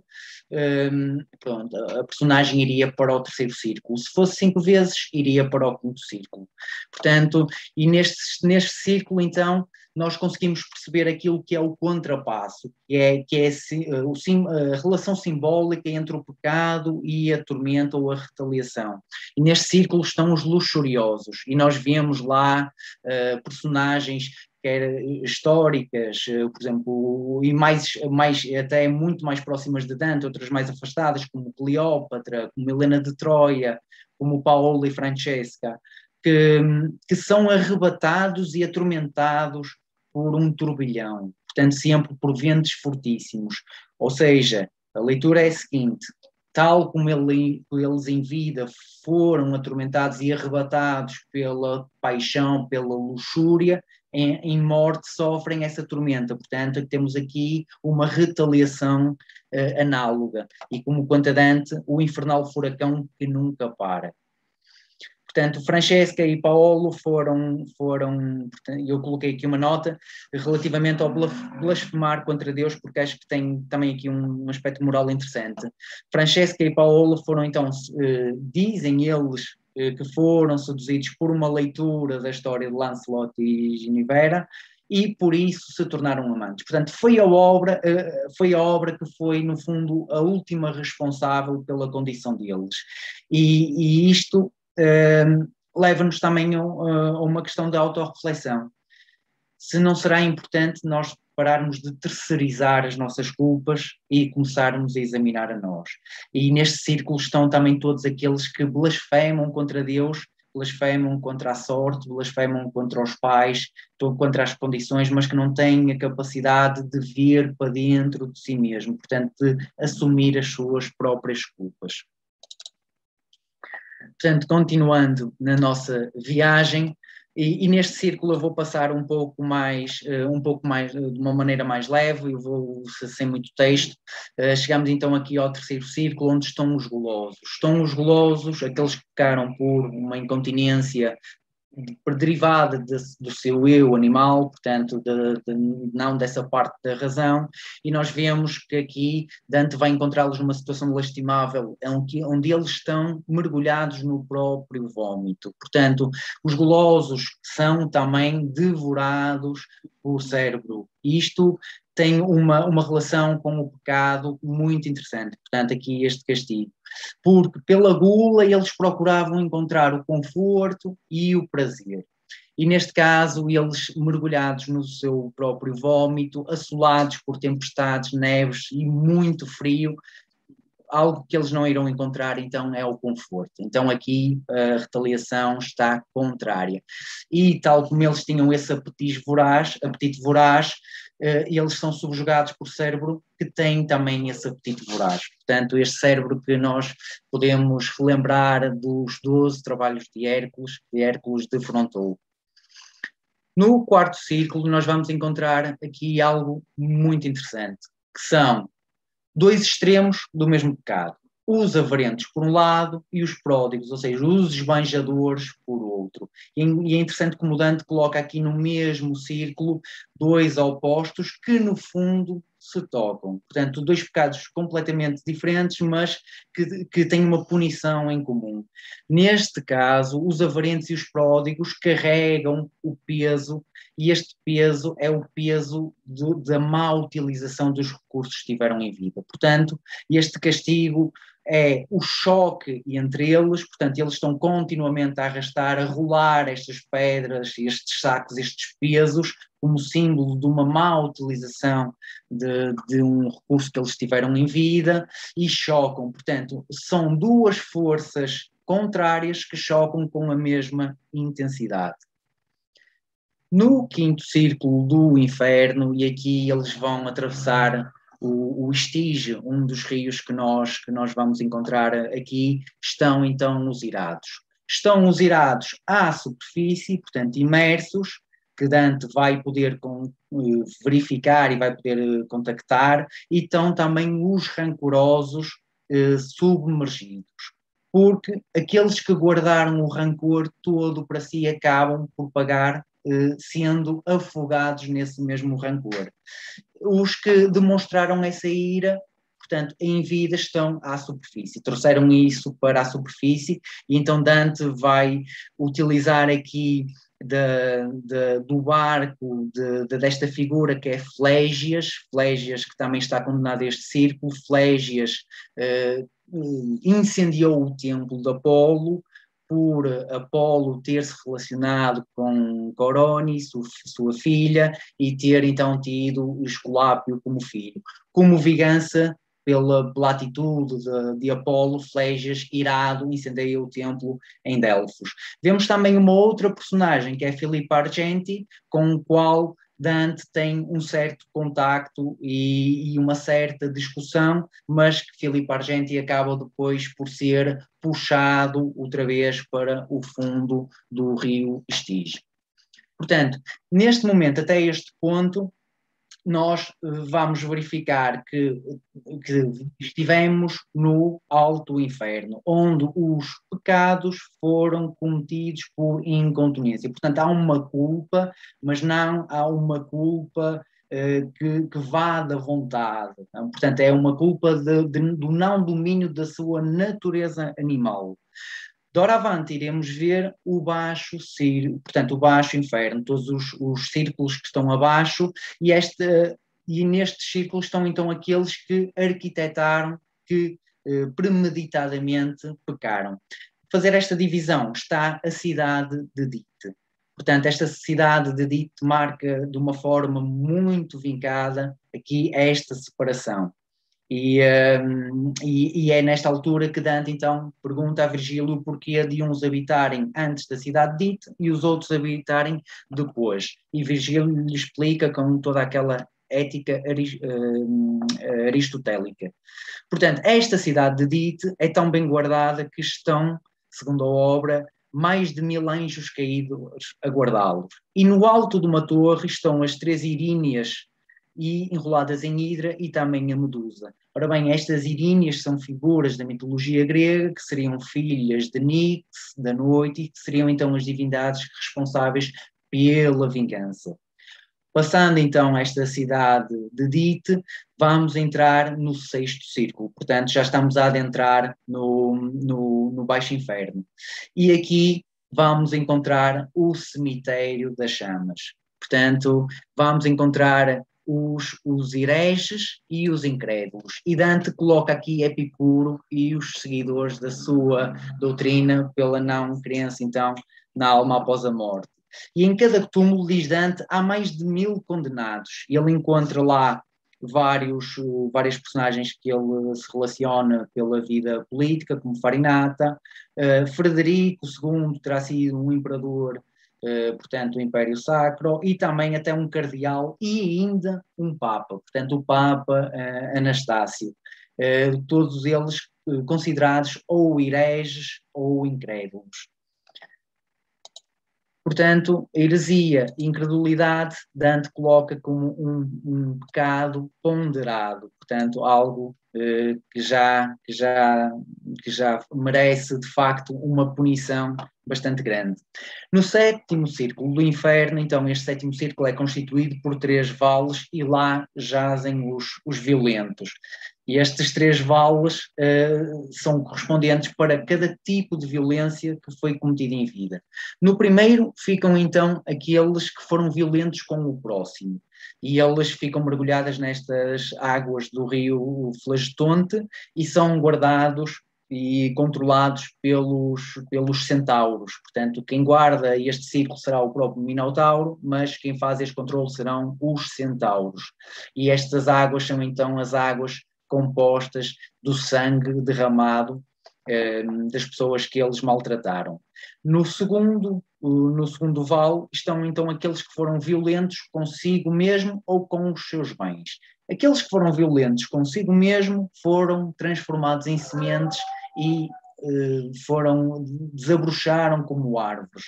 pronto, a personagem iria para o terceiro círculo. Se fosse 5 vezes, iria para o quinto círculo. Portanto, e neste círculo, então, nós conseguimos perceber aquilo que é o contrapasso, que é a relação simbólica entre o pecado e a tormenta ou a retaliação. E neste círculo estão os luxuriosos, e nós vemos lá personagens quer históricas, por exemplo, e mais até muito mais próximas de Dante, outras mais afastadas, como Cleópatra, como Helena de Troia, como Paolo e Francesca, que são arrebatados e atormentados por um turbilhão, portanto sempre por ventos fortíssimos. Ou seja, a leitura é a seguinte: tal como eles em vida foram atormentados e arrebatados pela paixão, pela luxúria, em morte sofrem essa tormenta. Portanto, temos aqui uma retaliação análoga. E como conta Dante, o infernal furacão que nunca para. Portanto, Francesca e Paolo foram, eu coloquei aqui uma nota relativamente ao blasfemar contra Deus, porque acho que tem também aqui um aspecto moral interessante. Francesca e Paolo foram então, dizem eles, que foram seduzidos por uma leitura da história de Lancelot e Ginevra, e por isso se tornaram amantes. Portanto, foi a obra que foi, no fundo, a última responsável pela condição deles. E isto leva-nos também a uma questão de autorreflexão. Se não será importante nós pararmos de terceirizar as nossas culpas e começarmos a examinar a nós. E neste círculo estão também todos aqueles que blasfemam contra Deus, blasfemam contra a sorte, blasfemam contra os pais, contra as condições, mas que não têm a capacidade de ver para dentro de si mesmo, portanto, de assumir as suas próprias culpas. Portanto, continuando na nossa viagem, e neste círculo eu vou passar um pouco mais, de uma maneira mais leve, eu vou sem muito texto. Chegamos então aqui ao terceiro círculo, onde estão os golosos. Estão os golosos, aqueles que ficaram por uma incontinência derivada do seu eu animal, portanto, não dessa parte da razão, e nós vemos que aqui Dante vai encontrá-los numa situação lastimável, onde eles estão mergulhados no próprio vômito. Portanto, os golosos são também devorados pelo cérebro. Isto tem uma relação com o pecado muito interessante, portanto, aqui este castigo. Porque pela gula eles procuravam encontrar o conforto e o prazer. E neste caso, eles mergulhados no seu próprio vômito, assolados por tempestades, neves e muito frio, algo que eles não irão encontrar, então, é o conforto. Então, aqui a retaliação está contrária. E tal como eles tinham esse apetite voraz, eles são subjugados por cérebro que tem também esse apetite voraz. Portanto, este cérebro que nós podemos relembrar dos 12 trabalhos de Hércules defrontou. No quarto círculo, nós vamos encontrar aqui algo muito interessante, que são dois extremos do mesmo pecado. Os avarentes por um lado e os pródigos, ou seja, os esbanjadores por outro. E é interessante como Dante coloca aqui no mesmo círculo dois opostos que no fundo se tocam. Portanto, dois pecados completamente diferentes, mas que têm uma punição em comum. Neste caso, os avarentes e os pródigos carregam o peso, e este peso é o peso da má utilização dos recursos que tiveram em vida. Portanto, este castigo é o choque entre eles, portanto, eles estão continuamente a arrastar, a rolar estas pedras, estes sacos, estes pesos, como símbolo de uma má utilização de um recurso que eles tiveram em vida, e chocam. Portanto, são duas forças contrárias que chocam com a mesma intensidade. No quinto círculo do inferno, e aqui eles vão atravessar o Estige, um dos rios que nós vamos encontrar aqui, estão então os irados. Estão os irados à superfície, portanto imersos, que Dante vai poder verificar e vai poder contactar, e estão também os rancorosos submergidos. Porque aqueles que guardaram o rancor todo para si acabam por pagar sendo afogados nesse mesmo rancor. Os que demonstraram essa ira, portanto, em vida estão à superfície, trouxeram isso para a superfície, e então Dante vai utilizar aqui do barco, desta figura que é Flégias que também está condenado a este círculo. Flégias incendiou o templo de Apolo, por Apolo ter se relacionado com Corone, sua filha, e ter então tido Esculápio como filho. Como vingança pela atitude de Apolo, Flégias, irado, incendeia o templo em Delfos. Vemos também uma outra personagem, que é Filippo Argenti, com o qual Dante tem um certo contacto e uma certa discussão, mas que Filippo Argenti acaba depois por ser puxado outra vez para o fundo do rio Estige. Portanto, neste momento, até este ponto, nós vamos verificar que estivemos no alto inferno, onde os pecados foram cometidos por incontinência. Portanto, há uma culpa, mas não há uma culpa que vá da vontade. Portanto, é uma culpa do não domínio da sua natureza animal. Doravante iremos ver o baixo portanto, o baixo inferno, todos os círculos que estão abaixo, e nestes círculos estão então aqueles que arquitetaram, que premeditadamente pecaram. Fazer esta divisão está a cidade de Dite. Portanto, esta cidade de Dite marca de uma forma muito vincada aqui esta separação. E é nesta altura que Dante então pergunta a Virgílio o porquê de uns habitarem antes da cidade de Dite e os outros habitarem depois. E Virgílio lhe explica com toda aquela ética aristotélica. Portanto, esta cidade de Dite é tão bem guardada que estão, segundo a obra, mais de 1000 anjos caídos a guardá-los. E no alto de uma torre estão as 3 Iríneas e enroladas em hidra e também a Medusa. Ora bem, estas Iríneas são figuras da mitologia grega que seriam filhas de Nix, da noite, e que seriam então as divindades responsáveis pela vingança. Passando então esta cidade de Dite, vamos entrar no 6º círculo, portanto já estamos a adentrar no Baixo Inferno. E aqui vamos encontrar o cemitério das chamas. Portanto, vamos encontrar os hereges e os incrédulos. E Dante coloca aqui Epicuro e os seguidores da sua doutrina pela não crença, então, na alma após a morte. E em cada túmulo, diz Dante, há mais de 1000 condenados. E ele encontra lá vários personagens que ele se relaciona pela vida política, como Farinata. Frederico II terá sido um imperador, portanto, o Império Sacro, e também até um cardeal e ainda um Papa, portanto, o Papa Anastácio. Todos eles considerados ou hereges ou incrédulos. Portanto, a heresia e incredulidade, Dante coloca como um pecado ponderado, portanto, algo que já merece, de facto, uma punição bastante grande. No 7º círculo do inferno, então, este 7º círculo é constituído por 3 vales e lá jazem os violentos. E estes 3 vales são correspondentes para cada tipo de violência que foi cometida em vida. No primeiro ficam então aqueles que foram violentos com o próximo. E eles ficam mergulhadas nestas águas do rio Flagetonte e são guardados e controlados pelos centauros. Portanto, quem guarda este círculo será o próprio Minotauro, mas quem faz este controle serão os centauros. E estas águas são então as águas compostas do sangue derramado das pessoas que eles maltrataram. No segundo vale estão então aqueles que foram violentos consigo mesmo ou com os seus bens. Aqueles que foram violentos consigo mesmo foram transformados em sementes e desabrocharam como árvores.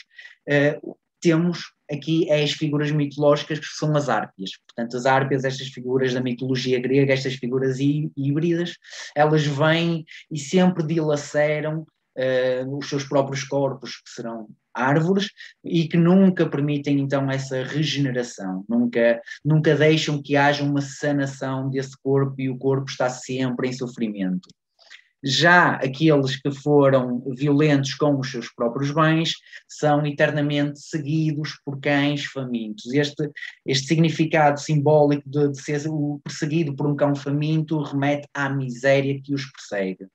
Temos aqui as figuras mitológicas que são as Hárpias. Portanto, as Hárpias, estas figuras da mitologia grega, estas figuras híbridas, elas vêm e sempre dilaceram os seus próprios corpos, que serão árvores, e que nunca permitem então essa regeneração, nunca deixam que haja uma sanação desse corpo e o corpo está sempre em sofrimento. Já aqueles que foram violentos com os seus próprios bens são eternamente seguidos por cães famintos. Este significado simbólico de ser perseguido por um cão faminto remete à miséria que os persegue.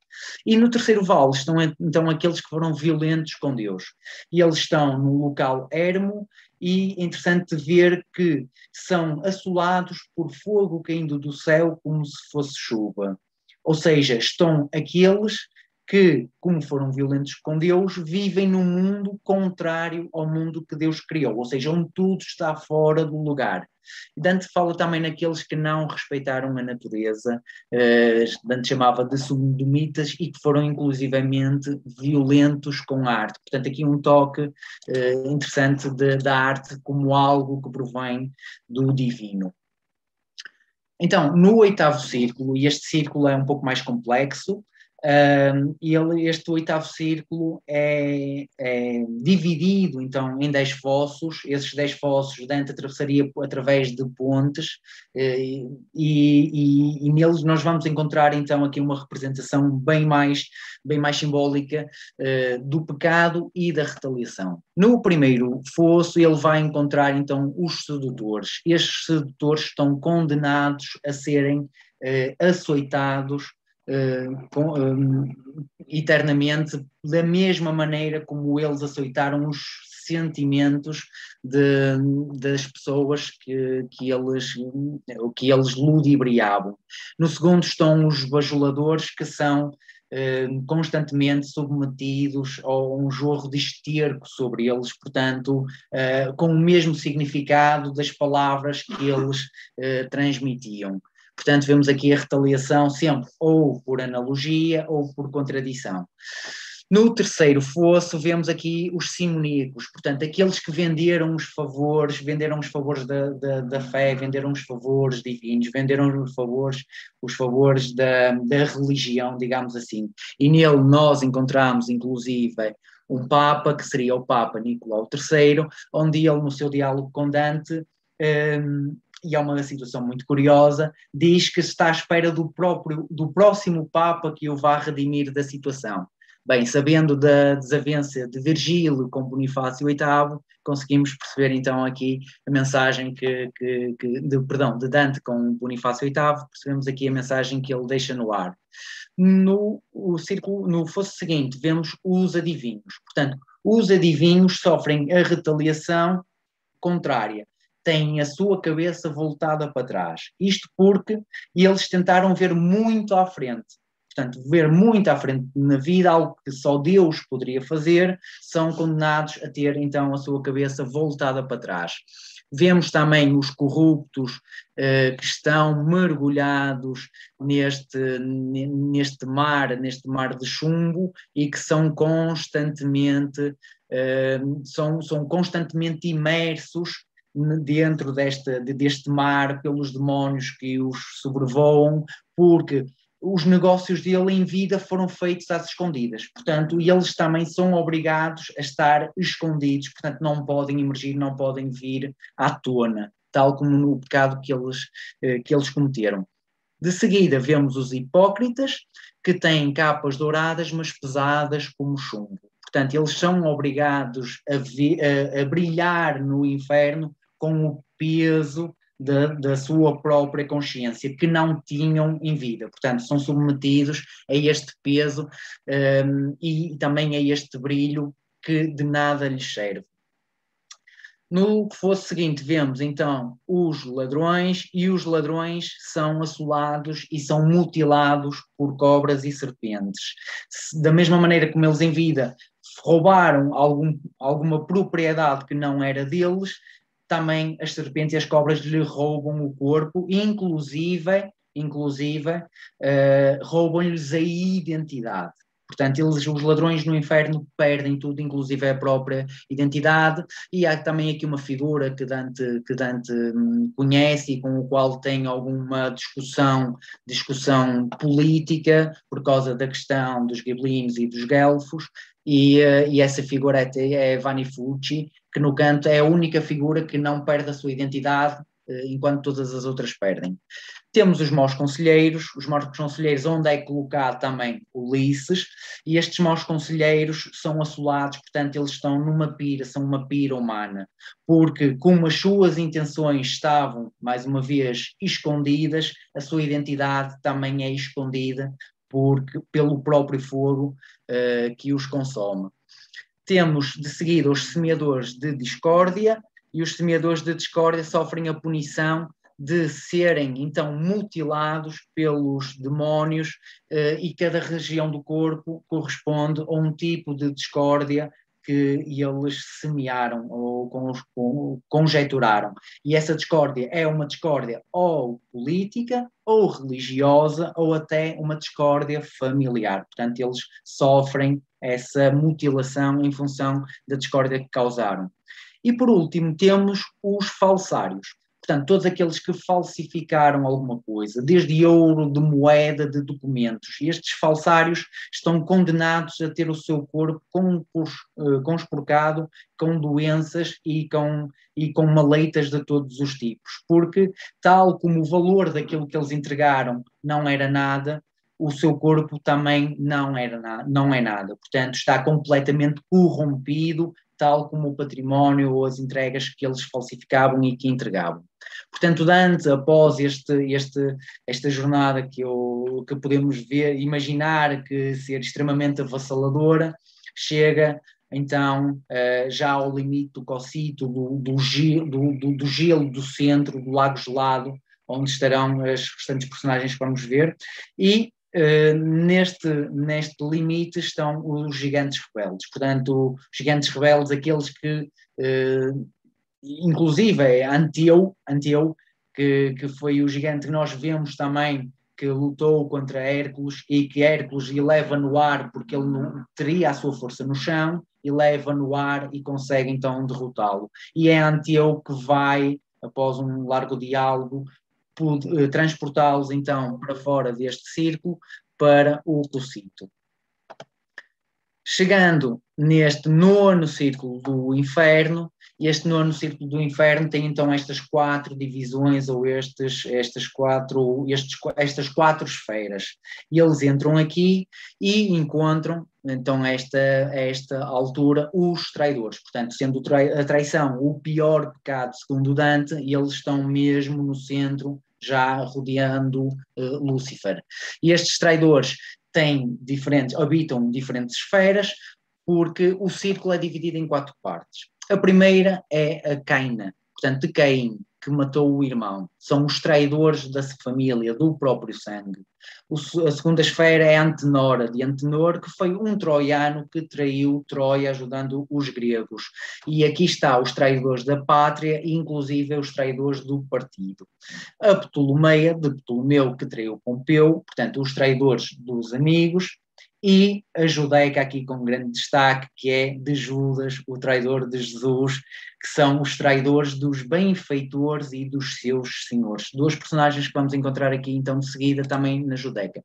E no terceiro vale estão então aqueles que foram violentos com Deus. E eles estão num local ermo e é interessante ver que são assolados por fogo caindo do céu como se fosse chuva. Ou seja, estão aqueles que, como foram violentos com Deus, vivem num mundo contrário ao mundo que Deus criou, ou seja, onde tudo está fora do lugar. Dante fala também naqueles que não respeitaram a natureza, Dante chamava de sodomitas e que foram inclusivamente violentos com a arte. Portanto, aqui um toque interessante da arte como algo que provém do divino. Então, no oitavo círculo, e este círculo é um pouco mais complexo, este oitavo círculo é dividido então em 10 fossos. Esses 10 fossos Dante atravessaria através de pontes, e neles nós vamos encontrar então aqui uma representação bem mais simbólica do pecado e da retaliação. No primeiro fosso ele vai encontrar então os sedutores. Estes sedutores estão condenados a serem açoitados eternamente, da mesma maneira como eles açoitaram os sentimentos das pessoas que eles ludibriavam. No segundo estão os bajuladores, que são constantemente submetidos a um jorro de esterco sobre eles, portanto, com o mesmo significado das palavras que eles transmitiam. Portanto, vemos aqui a retaliação sempre ou por analogia ou por contradição. No terceiro fosso, vemos aqui os simoníacos, portanto, aqueles que venderam os favores da fé, venderam os favores divinos, venderam os favores da religião, digamos assim. E nele nós encontramos, inclusive, um Papa, que seria o Papa Nicolau III, onde ele, no seu diálogo com Dante, e é uma situação muito curiosa, diz que está à espera do próximo Papa que o vá redimir da situação. Bem, sabendo da desavença de Virgílio com Bonifácio VIII, conseguimos perceber então aqui a mensagem de Dante com Bonifácio VIII, percebemos aqui a mensagem que ele deixa no ar. No fosso seguinte, vemos os adivinhos. Portanto, os adivinhos sofrem a retaliação contrária, têm a sua cabeça voltada para trás. Isto porque eles tentaram ver muito à frente. Portanto, ver muito à frente na vida, algo que só Deus poderia fazer, são condenados a ter então a sua cabeça voltada para trás. Vemos também os corruptos que estão mergulhados neste mar de chumbo, e que são constantemente imersos dentro deste mar pelos demónios que os sobrevoam, porque os negócios dele em vida foram feitos às escondidas, portanto, e eles também são obrigados a estar escondidos, portanto, não podem emergir, não podem vir à tona, tal como no pecado que eles cometeram. De seguida vemos os hipócritas, que têm capas douradas, mas pesadas como chumbo. Portanto, eles são obrigados a brilhar no inferno com o peso da sua própria consciência, que não tinham em vida. Portanto, são submetidos a este peso e também a este brilho que de nada lhes serve. No fosso seguinte vemos então os ladrões, e os ladrões são assolados e são mutilados por cobras e serpentes. Da mesma maneira como eles em vida roubaram alguma propriedade que não era deles, também as serpentes e as cobras lhe roubam o corpo, e inclusive roubam-lhes a identidade. Portanto, os ladrões no inferno perdem tudo, inclusive a própria identidade, e há também aqui uma figura que Dante conhece e com o qual tem alguma discussão política por causa da questão dos gibelinos e dos guelfos, e essa figura é Vanifucci, que no canto é a única figura que não perde a sua identidade, enquanto todas as outras perdem. Temos os maus conselheiros onde é colocado também Ulisses, e estes maus conselheiros são assolados, portanto eles estão são uma pira humana, porque como as suas intenções estavam, mais uma vez, escondidas, a sua identidade também é escondida pelo próprio fogo que os consome. Temos de seguida os semeadores de discórdia, e os semeadores de discórdia sofrem a punição de serem então mutilados pelos demónios, e cada região do corpo corresponde a um tipo de discórdia que eles semearam ou conjeturaram. E essa discórdia é uma discórdia ou política, ou religiosa, ou até uma discórdia familiar. Portanto, eles sofrem essa mutilação em função da discórdia que causaram. E por último temos os falsários. Portanto, todos aqueles que falsificaram alguma coisa, desde ouro, de moeda, de documentos. E estes falsários estão condenados a ter o seu corpo conspurcado com doenças e com maleitas de todos os tipos. Porque, tal como o valor daquilo que eles entregaram não era nada, o seu corpo também não é nada. Portanto, está completamente corrompido, tal como o património ou as entregas que eles falsificavam e que entregavam. Portanto, Dante, após esta jornada que podemos ver, imaginar que ser extremamente avassaladora, chega então já ao limite do Cossito, do gelo do centro, do lago gelado, onde estarão as restantes personagens que vamos ver, e neste limite estão os gigantes rebeldes. Portanto, os gigantes rebeldes, aqueles que, inclusive é Anteu, que foi o gigante que nós vemos também, que lutou contra Hércules e que Hércules eleva no ar, porque ele não teria a sua força no chão, eleva no ar e consegue então derrotá-lo. E é Anteu que vai, após um largo diálogo, transportá-los então para fora deste círculo para o Cossito. Chegando neste nono círculo do inferno, este nono círculo do inferno tem então estas 4 divisões ou estas quatro esferas. E eles entram aqui e encontram então a esta altura os traidores. Portanto, sendo a traição o pior pecado segundo Dante, eles estão mesmo no centro, já rodeando Lúcifer. E estes traidores habitam diferentes esferas, porque o círculo é dividido em 4 partes. A primeira é a Caina, portanto, de Caim, que matou o irmão. São os traidores da família, do próprio sangue. A segunda esfera é a Antenora, de Antenor, que foi um troiano que traiu Troia, ajudando os gregos. E aqui está os traidores da pátria, inclusive os traidores do partido. A Ptolomeia, de Ptolomeu, que traiu Pompeu, portanto, os traidores dos amigos. E a Judaica aqui com grande destaque, que é de Judas, o traidor de Jesus, que são os traidores dos benfeitores e dos seus senhores. 2 personagens que vamos encontrar aqui então de seguida também na Judaica.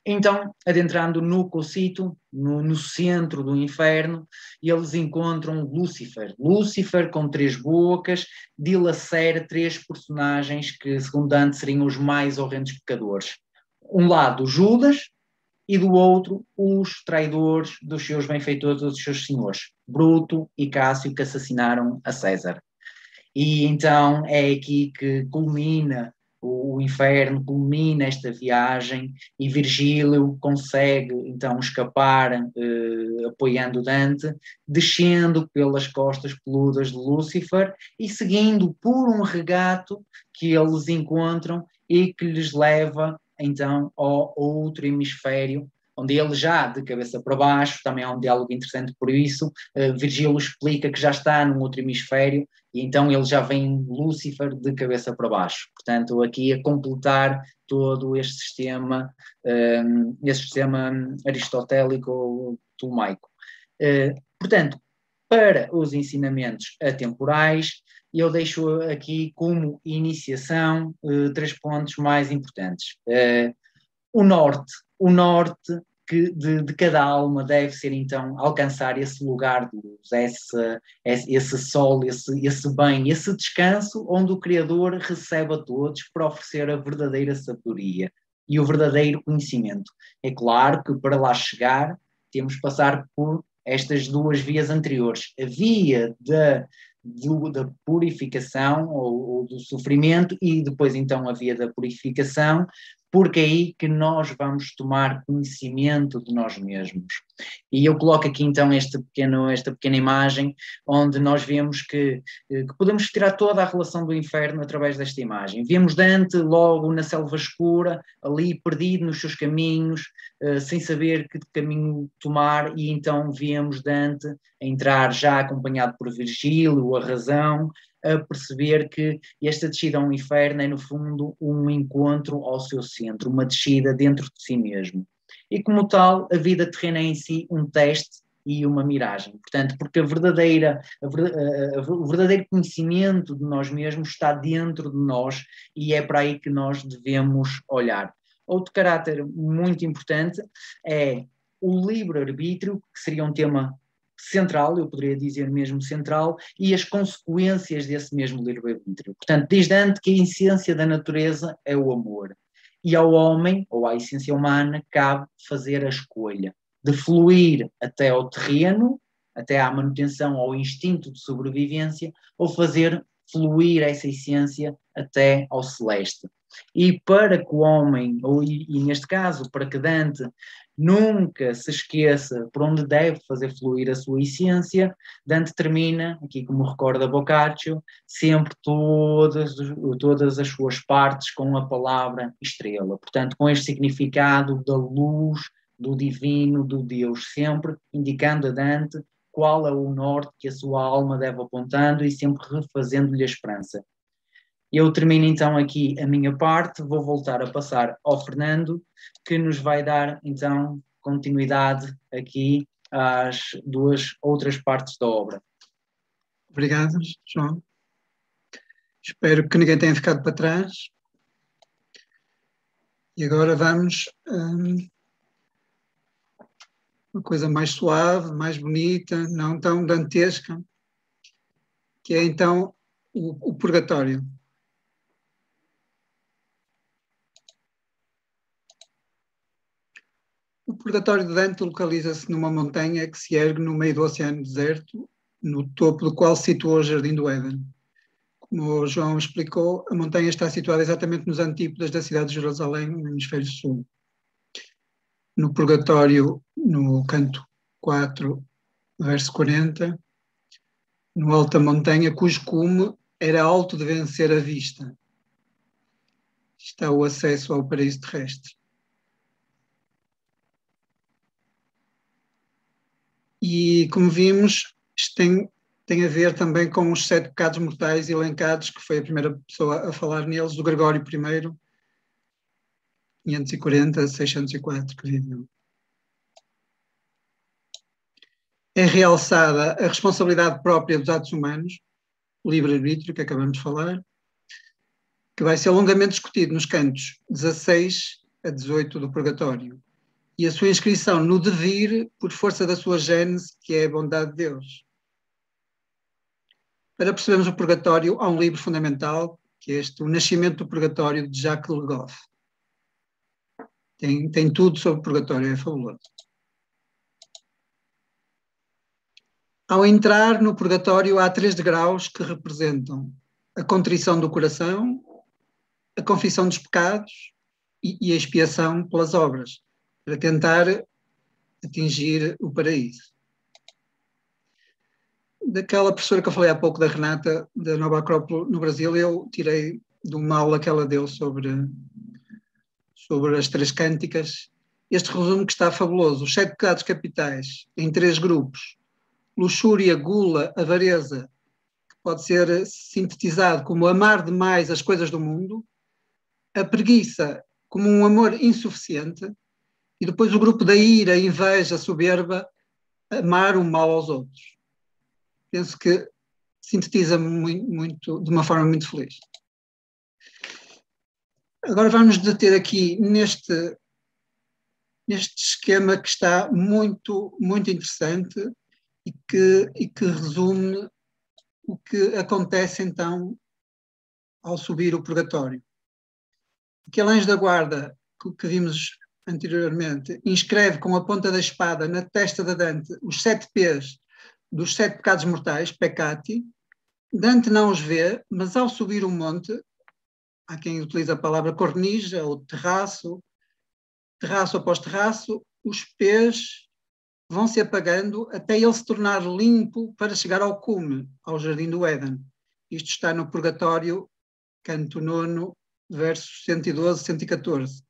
Então, adentrando no Cossito, no centro do inferno, eles encontram Lúcifer. Lúcifer, com 3 bocas, dilacera 3 personagens que, segundo Dante, seriam os mais horrendos pecadores. Um lado Judas e do outro os traidores dos seus benfeitores, dos seus senhores, Bruto e Cássio, que assassinaram a César. E então é aqui que culmina o inferno, culmina esta viagem e Virgílio consegue então escapar apoiando Dante, descendo pelas costas peludas de Lúcifer e seguindo por um regato que eles encontram e que lhes leva então ao outro hemisfério, onde ele já de cabeça para baixo, também há um diálogo interessante por isso, Virgílio explica que já está num outro hemisfério e então ele já vem Lúcifer de cabeça para baixo. Portanto, aqui a completar todo este sistema aristotélico ou ptolomaico. Portanto, para os ensinamentos atemporais, eu deixo aqui como iniciação 3 pontos mais importantes. O norte de cada alma deve ser então alcançar esse lugar de luz, esse sol, esse bem, esse descanso onde o Criador recebe a todos para oferecer a verdadeira sabedoria e o verdadeiro conhecimento. É claro que para lá chegar temos que passar por estas 2 vias anteriores. A via da purificação ou do sofrimento e depois então a via da purificação, porque é aí que nós vamos tomar conhecimento de nós mesmos. E eu coloco aqui então esta pequena imagem, onde nós vemos que podemos tirar toda a relação do inferno através desta imagem. Vemos Dante logo na selva escura, ali perdido nos seus caminhos, sem saber que caminho tomar, e então vemos Dante a entrar já acompanhado por Virgílio, a razão, a perceber que esta descida ao inferno é, no fundo, um encontro ao seu centro, uma descida dentro de si mesmo. E, como tal, a vida terrena é em si um teste e uma miragem. Portanto, porque o verdadeiro conhecimento de nós mesmos está dentro de nós, e é para aí que nós devemos olhar. Outro caráter muito importante é o livre-arbítrio, que seria um tema central, eu poderia dizer mesmo central, e as consequências desse mesmo livre-arbítrio. Portanto, diz Dante que a essência da natureza é o amor, e ao homem, ou à essência humana, cabe fazer a escolha de fluir até ao terreno, até à manutenção, ao instinto de sobrevivência, ou fazer fluir essa essência até ao celeste. E para que o homem, e neste caso, para que Dante nunca se esqueça por onde deve fazer fluir a sua essência, Dante termina, aqui como recorda Boccaccio, sempre todas as suas partes com a palavra estrela. Portanto, com este significado da luz, do divino, do Deus, sempre indicando a Dante qual é o norte que a sua alma deve apontando e sempre refazendo-lhe a esperança. Eu termino então aqui a minha parte, vou voltar a passar ao Fernando, que nos vai dar então continuidade aqui às duas outras partes da obra. Obrigado, João. Espero que ninguém tenha ficado para trás. E agora vamos uma coisa mais suave, mais bonita, não tão dantesca, que é então o purgatório. O purgatório de Dante localiza-se numa montanha que se ergue no meio do oceano deserto, no topo do qual se situa o Jardim do Éden. Como o João explicou, a montanha está situada exatamente nos antípodas da cidade de Jerusalém, no hemisfério sul. No purgatório, no canto 4, verso 40, no alto da montanha, cujo cume era alto de vencer a vista, está o acesso ao paraíso terrestre. E, como vimos, isto tem a ver também com os 7 pecados mortais elencados, que foi a primeira pessoa a falar neles, o Gregório I, 540 a 604, que viveu. É realçada a responsabilidade própria dos atos humanos, o livre-arbítrio, que acabamos de falar, que vai ser longamente discutido nos cantos 16 a 18 do Purgatório, e a sua inscrição no devir por força da sua gênese, que é a bondade de Deus. Para percebermos o Purgatório, há um livro fundamental, que é O Nascimento do Purgatório, de Jacques Le Goff. Tem tudo sobre o Purgatório, é fabuloso. Ao entrar no Purgatório, há 3 degraus que representam a contrição do coração, a confissão dos pecados e a expiação pelas obras, para tentar atingir o paraíso. Daquela professora que eu falei há pouco, da Renata, da Nova Acrópole no Brasil, eu tirei de uma aula que ela deu sobre as 3 cânticas, este resumo que está fabuloso: os 7 pecados capitais em 3 grupos, luxúria, gula, avareza, que pode ser sintetizado como amar demais as coisas do mundo, a preguiça como um amor insuficiente, e depois o grupo da ira, inveja, soberba, amar o mal aos outros. Penso que sintetiza muito, de uma forma muito feliz. Agora vamos deter aqui neste esquema que está muito, muito interessante e que resume o que acontece então ao subir o purgatório. Aquele anjo da guarda que vimos anteriormente inscreve com a ponta da espada na testa de Dante os 7 P's dos 7 pecados mortais, peccati. Dante não os vê, mas ao subir o monte, há quem utiliza a palavra cornija ou terraço, terraço após terraço, os pés vão se apagando até ele se tornar limpo para chegar ao cume, ao Jardim do Éden. Isto está no Purgatório, canto 9, versos 112 e 114.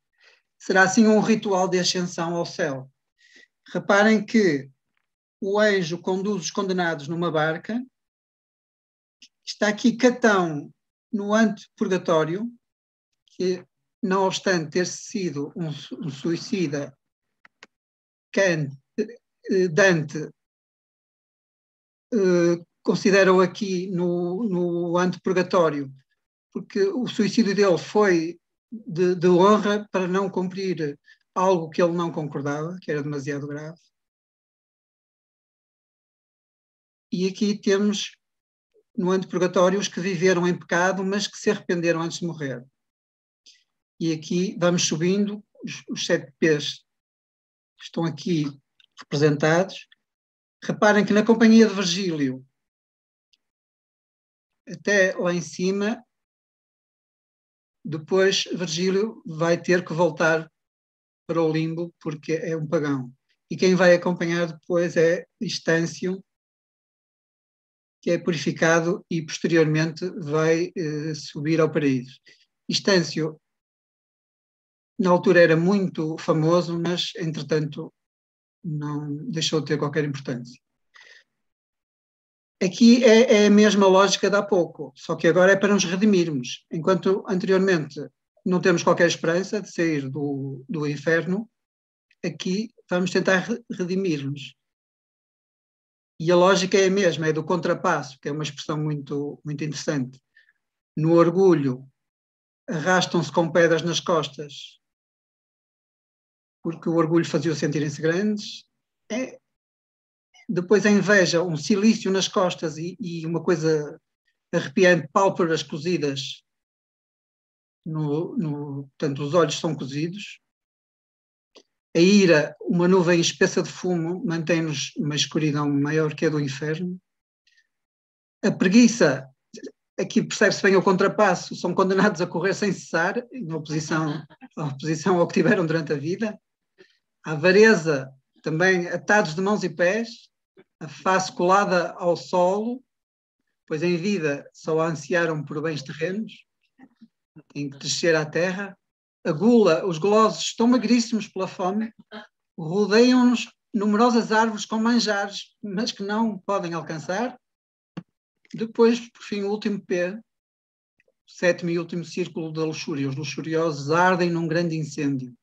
Será assim um ritual de ascensão ao céu. Reparem que o anjo conduz os condenados numa barca. Está aqui Catão no antepurgatório, que, não obstante ter sido um suicida, Dante considera-o aqui no antepurgatório, porque o suicídio dele foi de honra para não cumprir algo que ele não concordava, que era demasiado grave. E aqui temos no antepurgatório os que viveram em pecado, mas que se arrependeram antes de morrer. E aqui vamos subindo, os 7 P's estão aqui representados. Reparem que na companhia de Virgílio, até lá em cima, depois Virgílio vai ter que voltar para o limbo, porque é um pagão. E quem vai acompanhar depois é Estâncio, que é purificado e posteriormente vai subir ao paraíso. Estâncio, na altura, era muito famoso, mas, entretanto, não deixou de ter qualquer importância. Aqui é a mesma lógica de há pouco, só que agora é para nos redimirmos. Enquanto anteriormente não temos qualquer esperança de sair do inferno, aqui vamos tentar redimir-nos. E a lógica é a mesma, é do contrapasso, que é uma expressão muito, muito interessante. No orgulho, arrastam-se com pedras nas costas, porque o orgulho fazia-os sentirem-se grandes. Depois a inveja, um cilício nas costas e uma coisa arrepiante, pálpebras cozidas, portanto, os olhos são cozidos. A ira, uma nuvem espessa de fumo, mantém-nos numa escuridão maior que a do inferno. A preguiça, aqui percebe-se bem o contrapasso, são condenados a correr sem cessar, em oposição ao que tiveram durante a vida. A avareza, também atados de mãos e pés, a face colada ao solo, pois em vida só ansiaram por bens terrenos, têm que descer à terra. A gula, os golosos estão magríssimos pela fome, rodeiam-nos numerosas árvores com manjares, mas que não podem alcançar. Depois, por fim, o último P, o 7º e último círculo da luxúria. Os luxuriosos ardem num grande incêndio.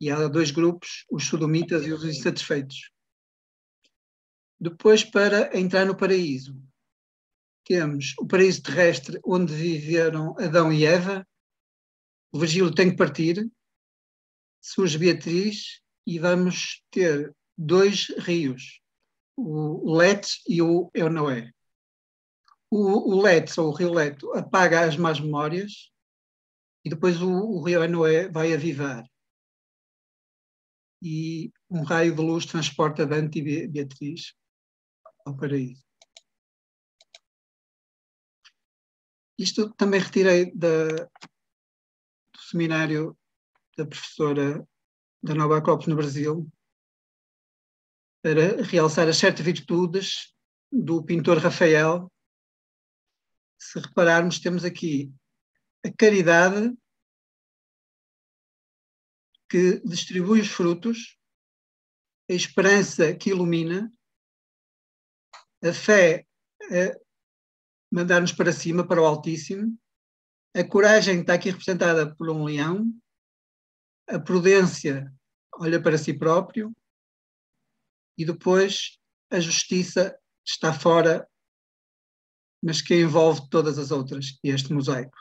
E há 2 grupos, os sodomitas e os insatisfeitos. Depois, para entrar no paraíso, temos o paraíso terrestre, onde viveram Adão e Eva. O Virgílio tem que partir, surge Beatriz e vamos ter 2 rios, o Letes e o Eunoé. O Letes, ou o rio Leto, apaga as más memórias e depois o rio Eunoé vai avivar. E um raio de luz transporta Dante e Beatriz ao paraíso. Isto também retirei do seminário da professora da Nova Acrópolis no Brasil, para realçar as 7 virtudes do pintor Rafael. Se repararmos, temos aqui a caridade, que distribui os frutos, a esperança que ilumina, a fé a mandar-nos para cima, para o Altíssimo, a coragem está aqui representada por um leão, a prudência olha para si próprio e depois a justiça está fora, mas que envolve todas as outras, este mosaico.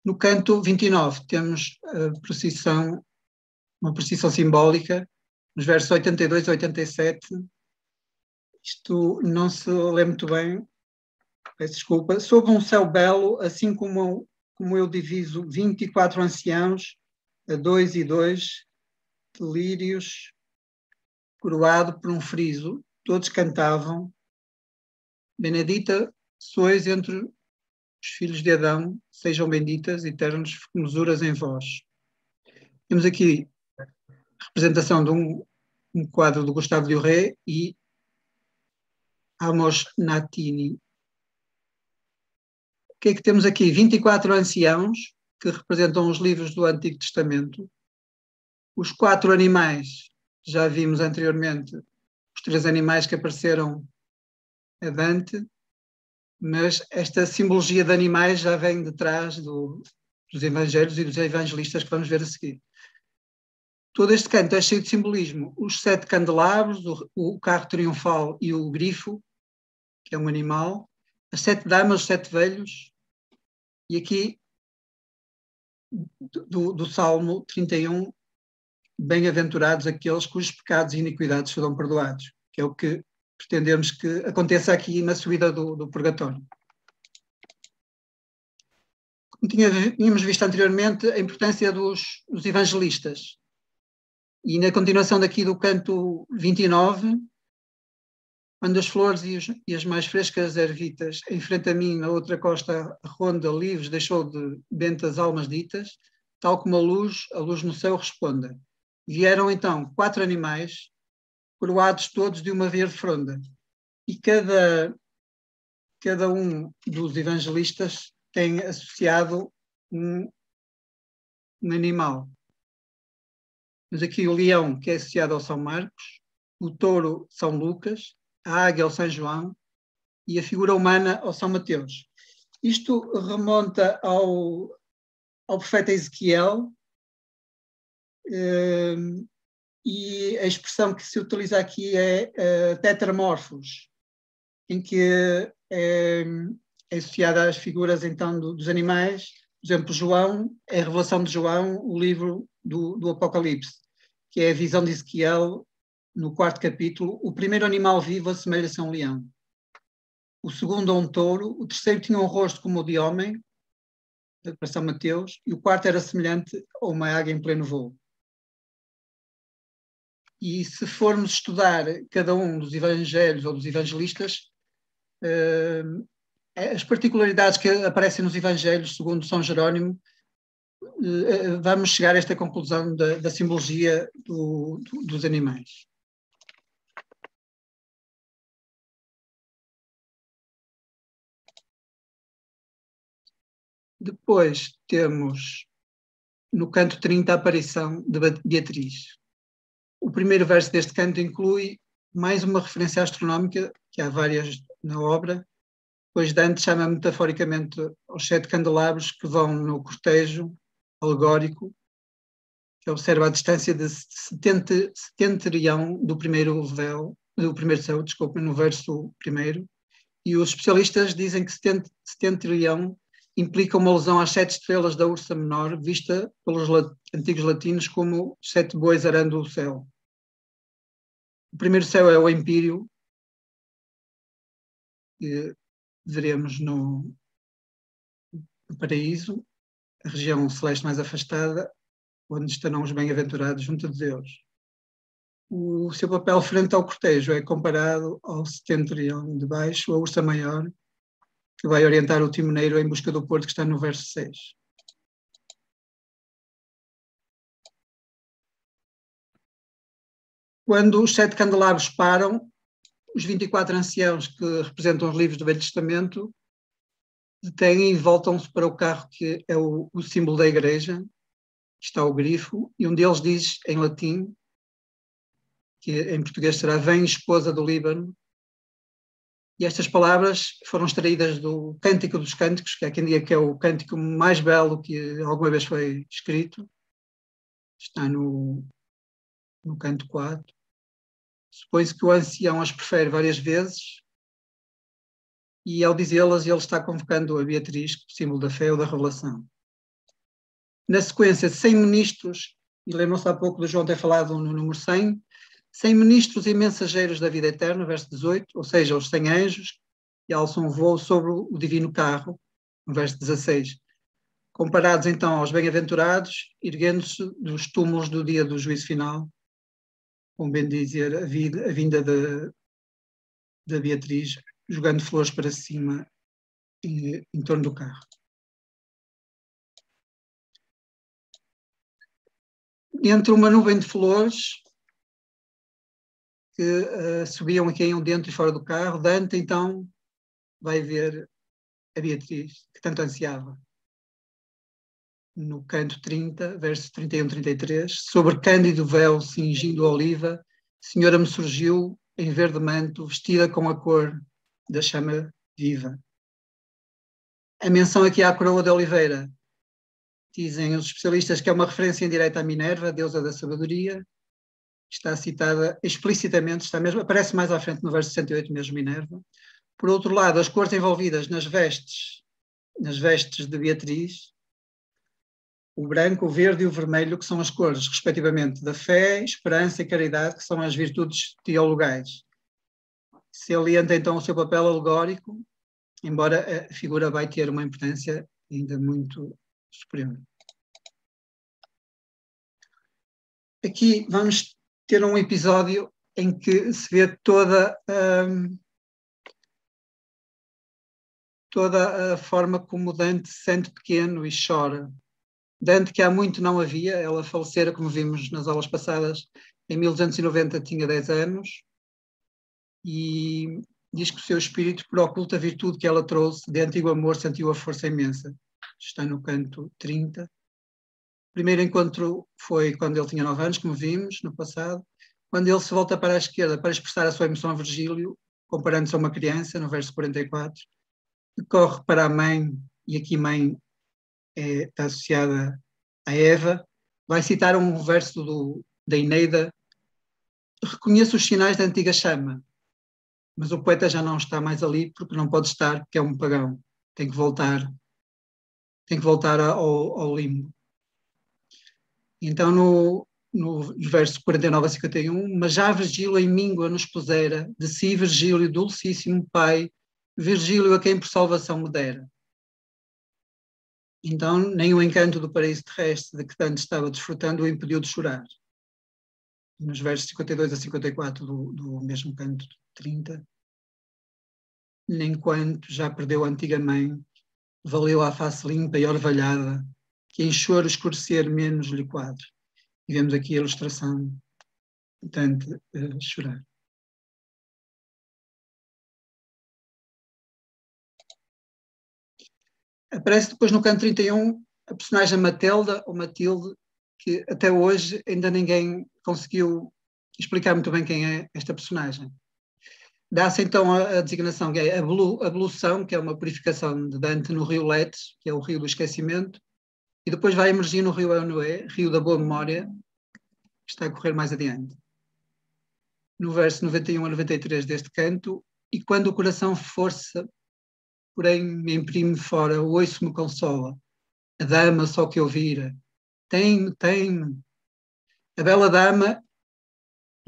No canto 29 temos a procissão, uma procissão simbólica, nos versos 82 e 87. Isto não se lê muito bem, peço desculpa. Sob um céu belo, assim como eu diviso 24 anciãos, a 2 e 2, de lírios, coroado por um friso, todos cantavam: Benedita sois entre os filhos de Adão, sejam benditas, eternas formosuras em vós. Temos aqui a representação de um quadro do Gustave Doré e Amos Natini. O que é que temos aqui? 24 anciãos que representam os livros do Antigo Testamento. Os 4 animais, já vimos anteriormente, os 3 animais que apareceram a Dante, mas esta simbologia de animais já vem de trás dos evangelhos e dos evangelistas que vamos ver a seguir. Todo este canto é cheio de simbolismo. Os 7 candelabros, o carro triunfal e o grifo, que é um animal, as 7 damas, os 7 velhos, e aqui do Salmo 31, bem-aventurados aqueles cujos pecados e iniquidades serão perdoados, que é o que pretendemos que aconteça aqui na subida do purgatório. Como tínhamos visto anteriormente, a importância dos evangelistas. E na continuação daqui do canto 29, quando as flores e as mais frescas ervitas, em frente a mim, na outra costa, a ronda livres deixou de bentas almas ditas, tal como a luz no céu responda. Vieram então 4 animais, coroados todos de uma verde fronda. E cada um dos evangelistas tem associado um animal. Temos aqui o leão, que é associado ao São Marcos, o touro, São Lucas, a águia ao São João e a figura humana ao São Mateus. Isto remonta ao profeta Ezequiel, e a expressão que se utiliza aqui é tetramorfos, em que é associada às figuras então dos animais. Por exemplo, João, é a revelação de João, o livro do Apocalipse, que é a visão de Ezequiel no 4º capítulo. O primeiro animal vivo assemelha-se a um leão, o segundo a um touro, o terceiro tinha um rosto como o de homem, para São Mateus, e o 4º era semelhante a uma águia em pleno voo. E se formos estudar cada um dos evangelhos ou dos evangelistas, as particularidades que aparecem nos evangelhos, segundo São Jerónimo, vamos chegar a esta conclusão da simbologia dos animais. Depois temos no canto 30 a aparição de Beatriz. O primeiro verso deste canto inclui mais uma referência astronómica, que há várias na obra, pois Dante chama metaforicamente aos 7 candelabros que vão no cortejo alegórico, que observa a distância de setentrião do primeiro céu, no verso 1, e os especialistas dizem que setentrião implica uma alusão às 7 estrelas da Ursa Menor, vista pelos antigos latinos como 7 bois arando o céu. O primeiro céu é o Empírio, que veremos no paraíso, a região celeste mais afastada, onde estarão os bem-aventurados junto de Deus. O seu papel frente ao cortejo é comparado ao setentrião de baixo, a Ursa Maior, que vai orientar o timoneiro em busca do porto, que está no verso 6. Quando os 7 candelabros param, os 24 anciãos que representam os livros do Velho Testamento detêm e voltam-se para o carro que é o símbolo da igreja, está o grifo, e um deles diz em latim, que em português será "Vem, esposa do Líbano", e estas palavras foram extraídas do Cântico dos Cânticos, que há quem diga que é o cântico mais belo que alguma vez foi escrito, está no canto 4. Supõe-se que o ancião as prefere várias vezes, e ao dizê-las ele está convocando a Beatriz, símbolo da fé ou da revelação. Na sequência, 100 ministros, e lembram-se há pouco do João ter falado no número 100, 100 ministros e mensageiros da vida eterna, verso 18, ou seja, os 100 anjos, que alçam voo sobre o divino carro, no verso 16. Comparados então aos bem-aventurados, erguendo-se dos túmulos do dia do juízo final, como bem dizer, a vinda da Beatriz, jogando flores para cima em torno do carro. Entre uma nuvem de flores que subiam e caíam dentro e fora do carro, Dante então vai ver a Beatriz, que tanto ansiava. No canto 30, versos 31 e 33, sobre cândido véu cingindo a oliva, Senhora me surgiu em verde manto, vestida com a cor da chama viva. A menção aqui à coroa de oliveira, dizem os especialistas que é uma referência indireta à Minerva, deusa da sabedoria, está citada explicitamente, está mesmo, aparece mais à frente no verso 68 mesmo, Minerva. Por outro lado, as cores envolvidas nas vestes de Beatriz, o branco, o verde e o vermelho, que são as cores, respectivamente, da fé, esperança e caridade, que são as virtudes teologais. Se alienta então o seu papel alegórico, embora a figura vai ter uma importância ainda muito superior. Aqui vamos ter um episódio em que se vê toda a forma como Dante se sente pequeno e chora. Dante, que há muito não havia, ela falecera, como vimos nas aulas passadas, em 1290 tinha 10 anos, e diz que o seu espírito, por oculta virtude que ela trouxe de antigo amor, sentiu a força imensa. Está no canto 30. O primeiro encontro foi quando ele tinha 9 anos, como vimos no passado, quando ele se volta para a esquerda para expressar a sua emoção a Virgílio, comparando-se a uma criança, no verso 44, e corre para a mãe, e aqui mãe está associada a Eva, vai citar um verso da Eneida: reconheço os sinais da antiga chama, mas o poeta já não está mais ali porque não pode estar, porque é um pagão. Tem que voltar ao limbo. Então, no verso 49 a 51, mas já Virgílio em míngua nos pusera, de si Virgílio, dulcíssimo Pai, Virgílio a quem por salvação me dera. Então, nem o encanto do paraíso terrestre de que tanto estava desfrutando o impediu de chorar. Nos versos 52 a 54 do mesmo canto 30, nem quanto já perdeu a antiga mãe, valeu a face limpa e orvalhada, que em choro escurecer menos lhe quadra. E vemos aqui a ilustração de Dante chorar. Aparece depois no canto 31 a personagem Matilda, ou Matilde, que até hoje ainda ninguém conseguiu explicar muito bem quem é esta personagem. Dá-se então a designação que é a ablução, que é uma purificação de Dante no rio Letes, que é o rio do esquecimento, e depois vai emergir no rio Eunoé, rio da boa memória, que está a correr mais adiante. No verso 91 a 93 deste canto, e quando o coração força, porém me imprime fora, o oiço me consola, a dama só que eu vira, tem-me. A bela dama,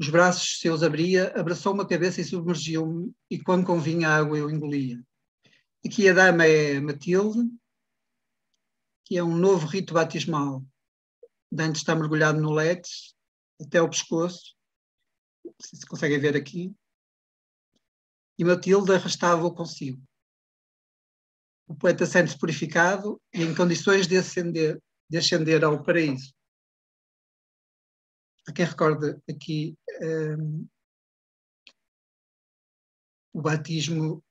os braços seus abria, abraçou-me a cabeça e submergiu-me, e quando convinha a água eu engolia. Aqui a dama é Matilde, que é um novo rito batismal. Dante está mergulhado no Letes, até o pescoço, se conseguem ver aqui, e Matilde arrastava-o consigo. O poeta sente-se purificado e em condições de ascender ao paraíso. Há quem recorde aqui o batismo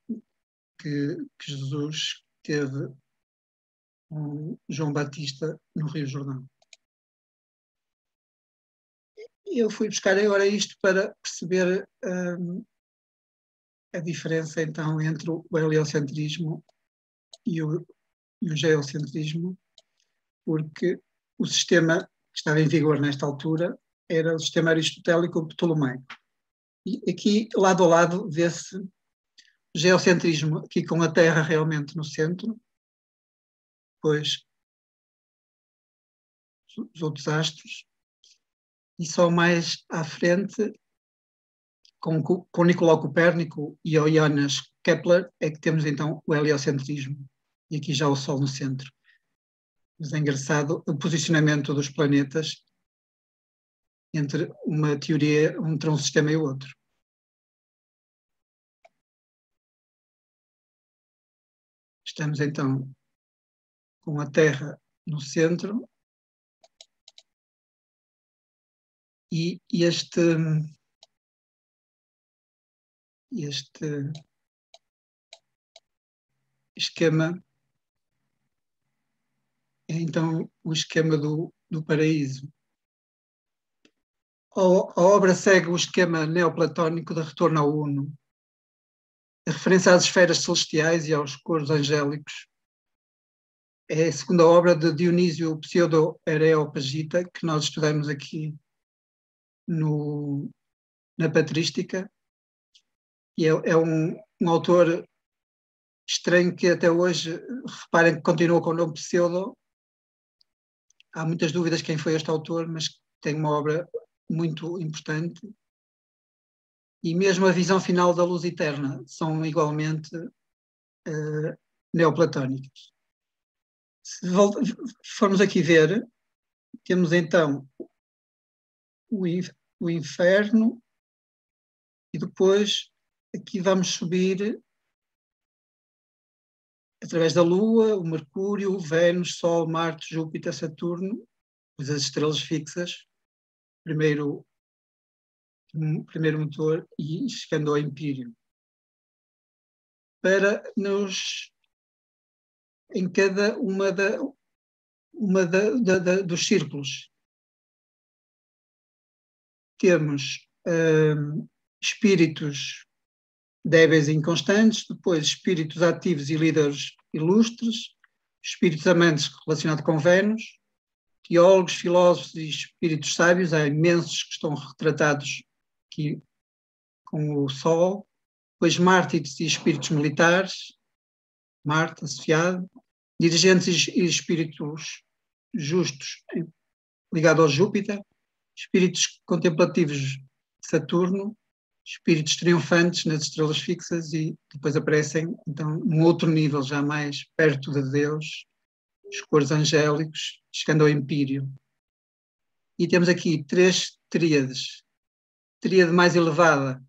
que Jesus teve com João Batista no Rio Jordão. Eu fui buscar agora isto para perceber a diferença então entre o heliocentrismo e o geocentrismo, porque o sistema que estava em vigor nesta altura era o sistema aristotélico ptolomaico. E aqui, lado a lado, vê-se o geocentrismo, aqui com a Terra realmente no centro, depois os outros astros, e só mais à frente, com Nicolau Copérnico e Johannes Kepler, é que temos então o heliocentrismo, e aqui já o Sol no centro. Mas é engraçado o posicionamento dos planetas entre uma teoria, entre um sistema e o outro. Estamos então com a Terra no centro e este esquema é então o esquema do paraíso. A obra segue o esquema neoplatónico de retorno ao Uno, a referência às esferas celestiais e aos coros angélicos. É a segunda obra de Dionísio Pseudo-Areopagita, que nós estudamos aqui na Patrística, e é um autor estranho que até hoje, reparem que continua com o nome Pseudo. Há muitas dúvidas quem foi este autor, mas tem uma obra muito importante. E mesmo a visão final da luz eterna são igualmente neoplatónicas. Se formos aqui ver, temos então o inferno e depois aqui vamos subir através da Lua, o Mercúrio, o Vênus, Sol, Marte, Júpiter, Saturno, depois as estrelas fixas, primeiro motor e chegando ao Empírio. Para nos, em cada uma dos círculos, temos espíritos débeis e inconstantes, depois espíritos ativos e líderes ilustres, espíritos amantes relacionados com Vênus, teólogos, filósofos e espíritos sábios, há imensos que estão retratados aqui com o Sol, depois mártires e espíritos militares, Marte associado, dirigentes e espíritos justos ligados ao Júpiter, espíritos contemplativos de Saturno, espíritos triunfantes nas estrelas fixas e depois aparecem, então, num outro nível, já mais perto de Deus, os coros angélicos, chegando ao Empírio. E temos aqui 3 tríades. Tríade mais elevada,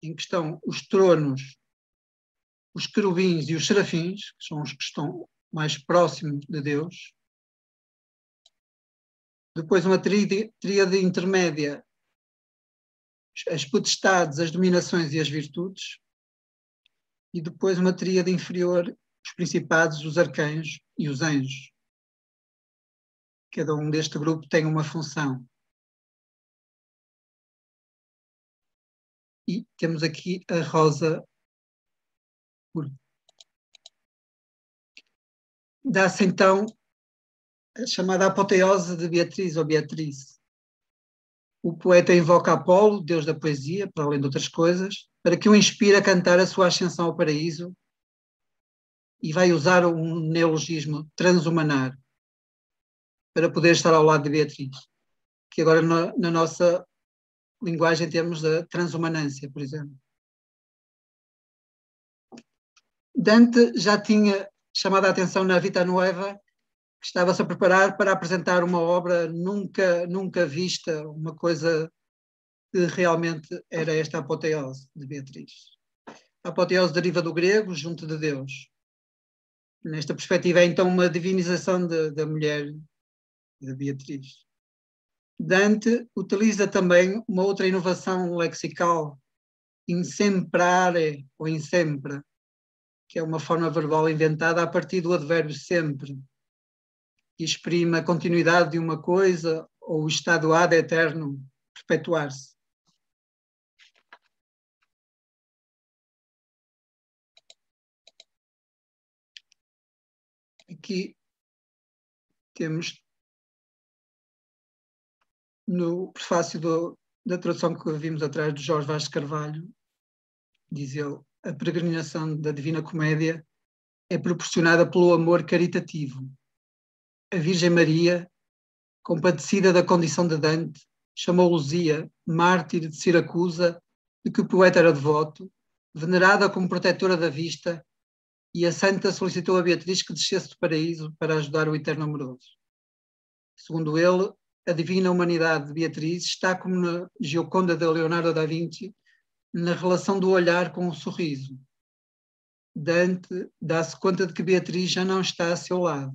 em que estão os tronos, os querubins e os serafins, que são os que estão mais próximos de Deus. Depois uma tríade intermédia, as potestades, as dominações e as virtudes. E depois uma tríade inferior, os principados, os arcanjos e os anjos. Cada um deste grupo tem uma função. E temos aqui a rosa. Dá-se então a chamada apoteose de Beatriz ou Beatriz. O poeta invoca Apolo, deus da poesia, para além de outras coisas, para que o inspire a cantar a sua ascensão ao paraíso, e vai usar um neologismo, transhumanar, para poder estar ao lado de Beatriz, que agora na nossa linguagem temos a transhumanância, por exemplo. Dante já tinha chamado a atenção na Vita Nuova, que estava-se a preparar para apresentar uma obra nunca vista, uma coisa que realmente era esta apoteose de Beatriz. A apoteose deriva do grego, junto de Deus. Nesta perspectiva é então uma divinização da mulher de Beatriz. Dante utiliza também uma outra inovação lexical, insemprare ou insempre, que é uma forma verbal inventada a partir do advérbio sempre, que exprime a continuidade de uma coisa ou o estado ad eterno, perpetuar-se. Aqui temos no prefácio da tradução que vimos atrás de Jorge Vaz de Carvalho, diz ele: a peregrinação da Divina Comédia é proporcionada pelo amor caritativo. A Virgem Maria, compadecida da condição de Dante, chamou Luzia, mártir de Siracusa, de que o poeta era devoto, venerada como protetora da vista, e a santa solicitou a Beatriz que descesse do paraíso para ajudar o eterno amoroso. Segundo ele, a divina humanidade de Beatriz está como na Gioconda de Leonardo da Vinci, na relação do olhar com o sorriso. Dante dá-se conta de que Beatriz já não está a seu lado.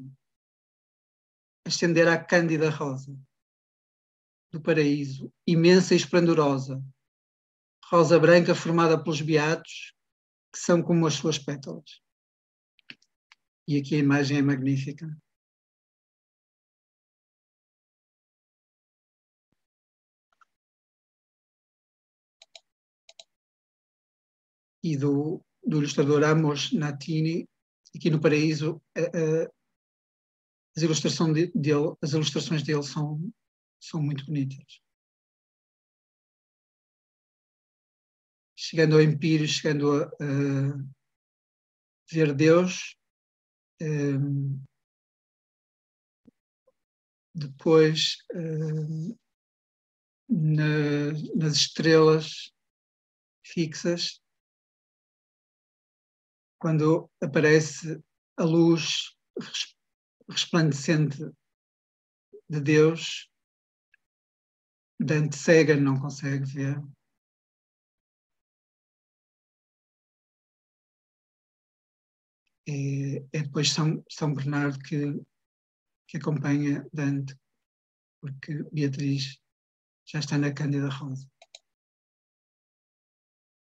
Ascender à cândida rosa do paraíso, imensa e esplendorosa, rosa branca formada pelos beatos, que são como as suas pétalas. E aqui a imagem é magnífica. E do ilustrador Amos Natini, aqui no Paraíso, as ilustrações dele são muito bonitas. Chegando ao Empírio, chegando a ver Deus, depois nas estrelas fixas, quando aparece a luz resplandecente de Deus, Dante cega, não consegue ver. É depois São Bernardo que acompanha Dante, porque Beatriz já está na Cândida Rosa.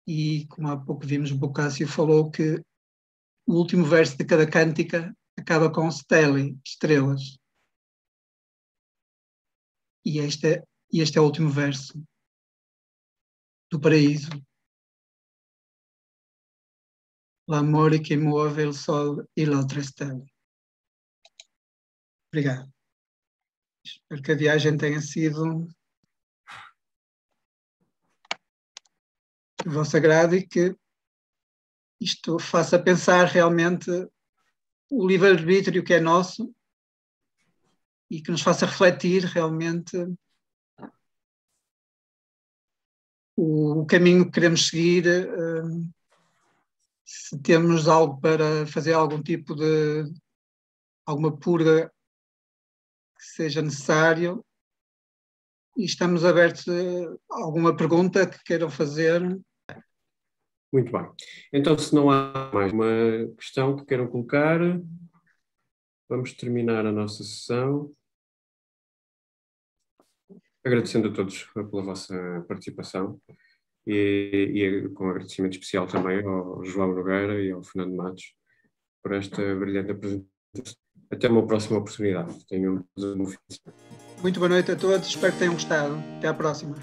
E, como há pouco vimos, Boccaccio falou que o último verso de cada cântica acaba com stelle, estrelas. E este é o último verso do Paraíso. L'amore che muove il sol e l'altra stella. Obrigado. Espero que a viagem tenha sido do vosso agrado e que isto faça pensar realmente o livre-arbítrio que é nosso e que nos faça refletir realmente o caminho que queremos seguir, se temos algo para fazer algum tipo de alguma purga que seja necessário, e estamos abertos a alguma pergunta que queiram fazer. Muito bem. Então, se não há mais uma questão que queiram colocar, vamos terminar a nossa sessão. Agradecendo a todos pela vossa participação e com agradecimento especial também ao João Nogueira e ao Fernando Matos por esta brilhante apresentação. Até uma próxima oportunidade. Tenham um bom fim de semana. Muito boa noite a todos, espero que tenham gostado. Até à próxima.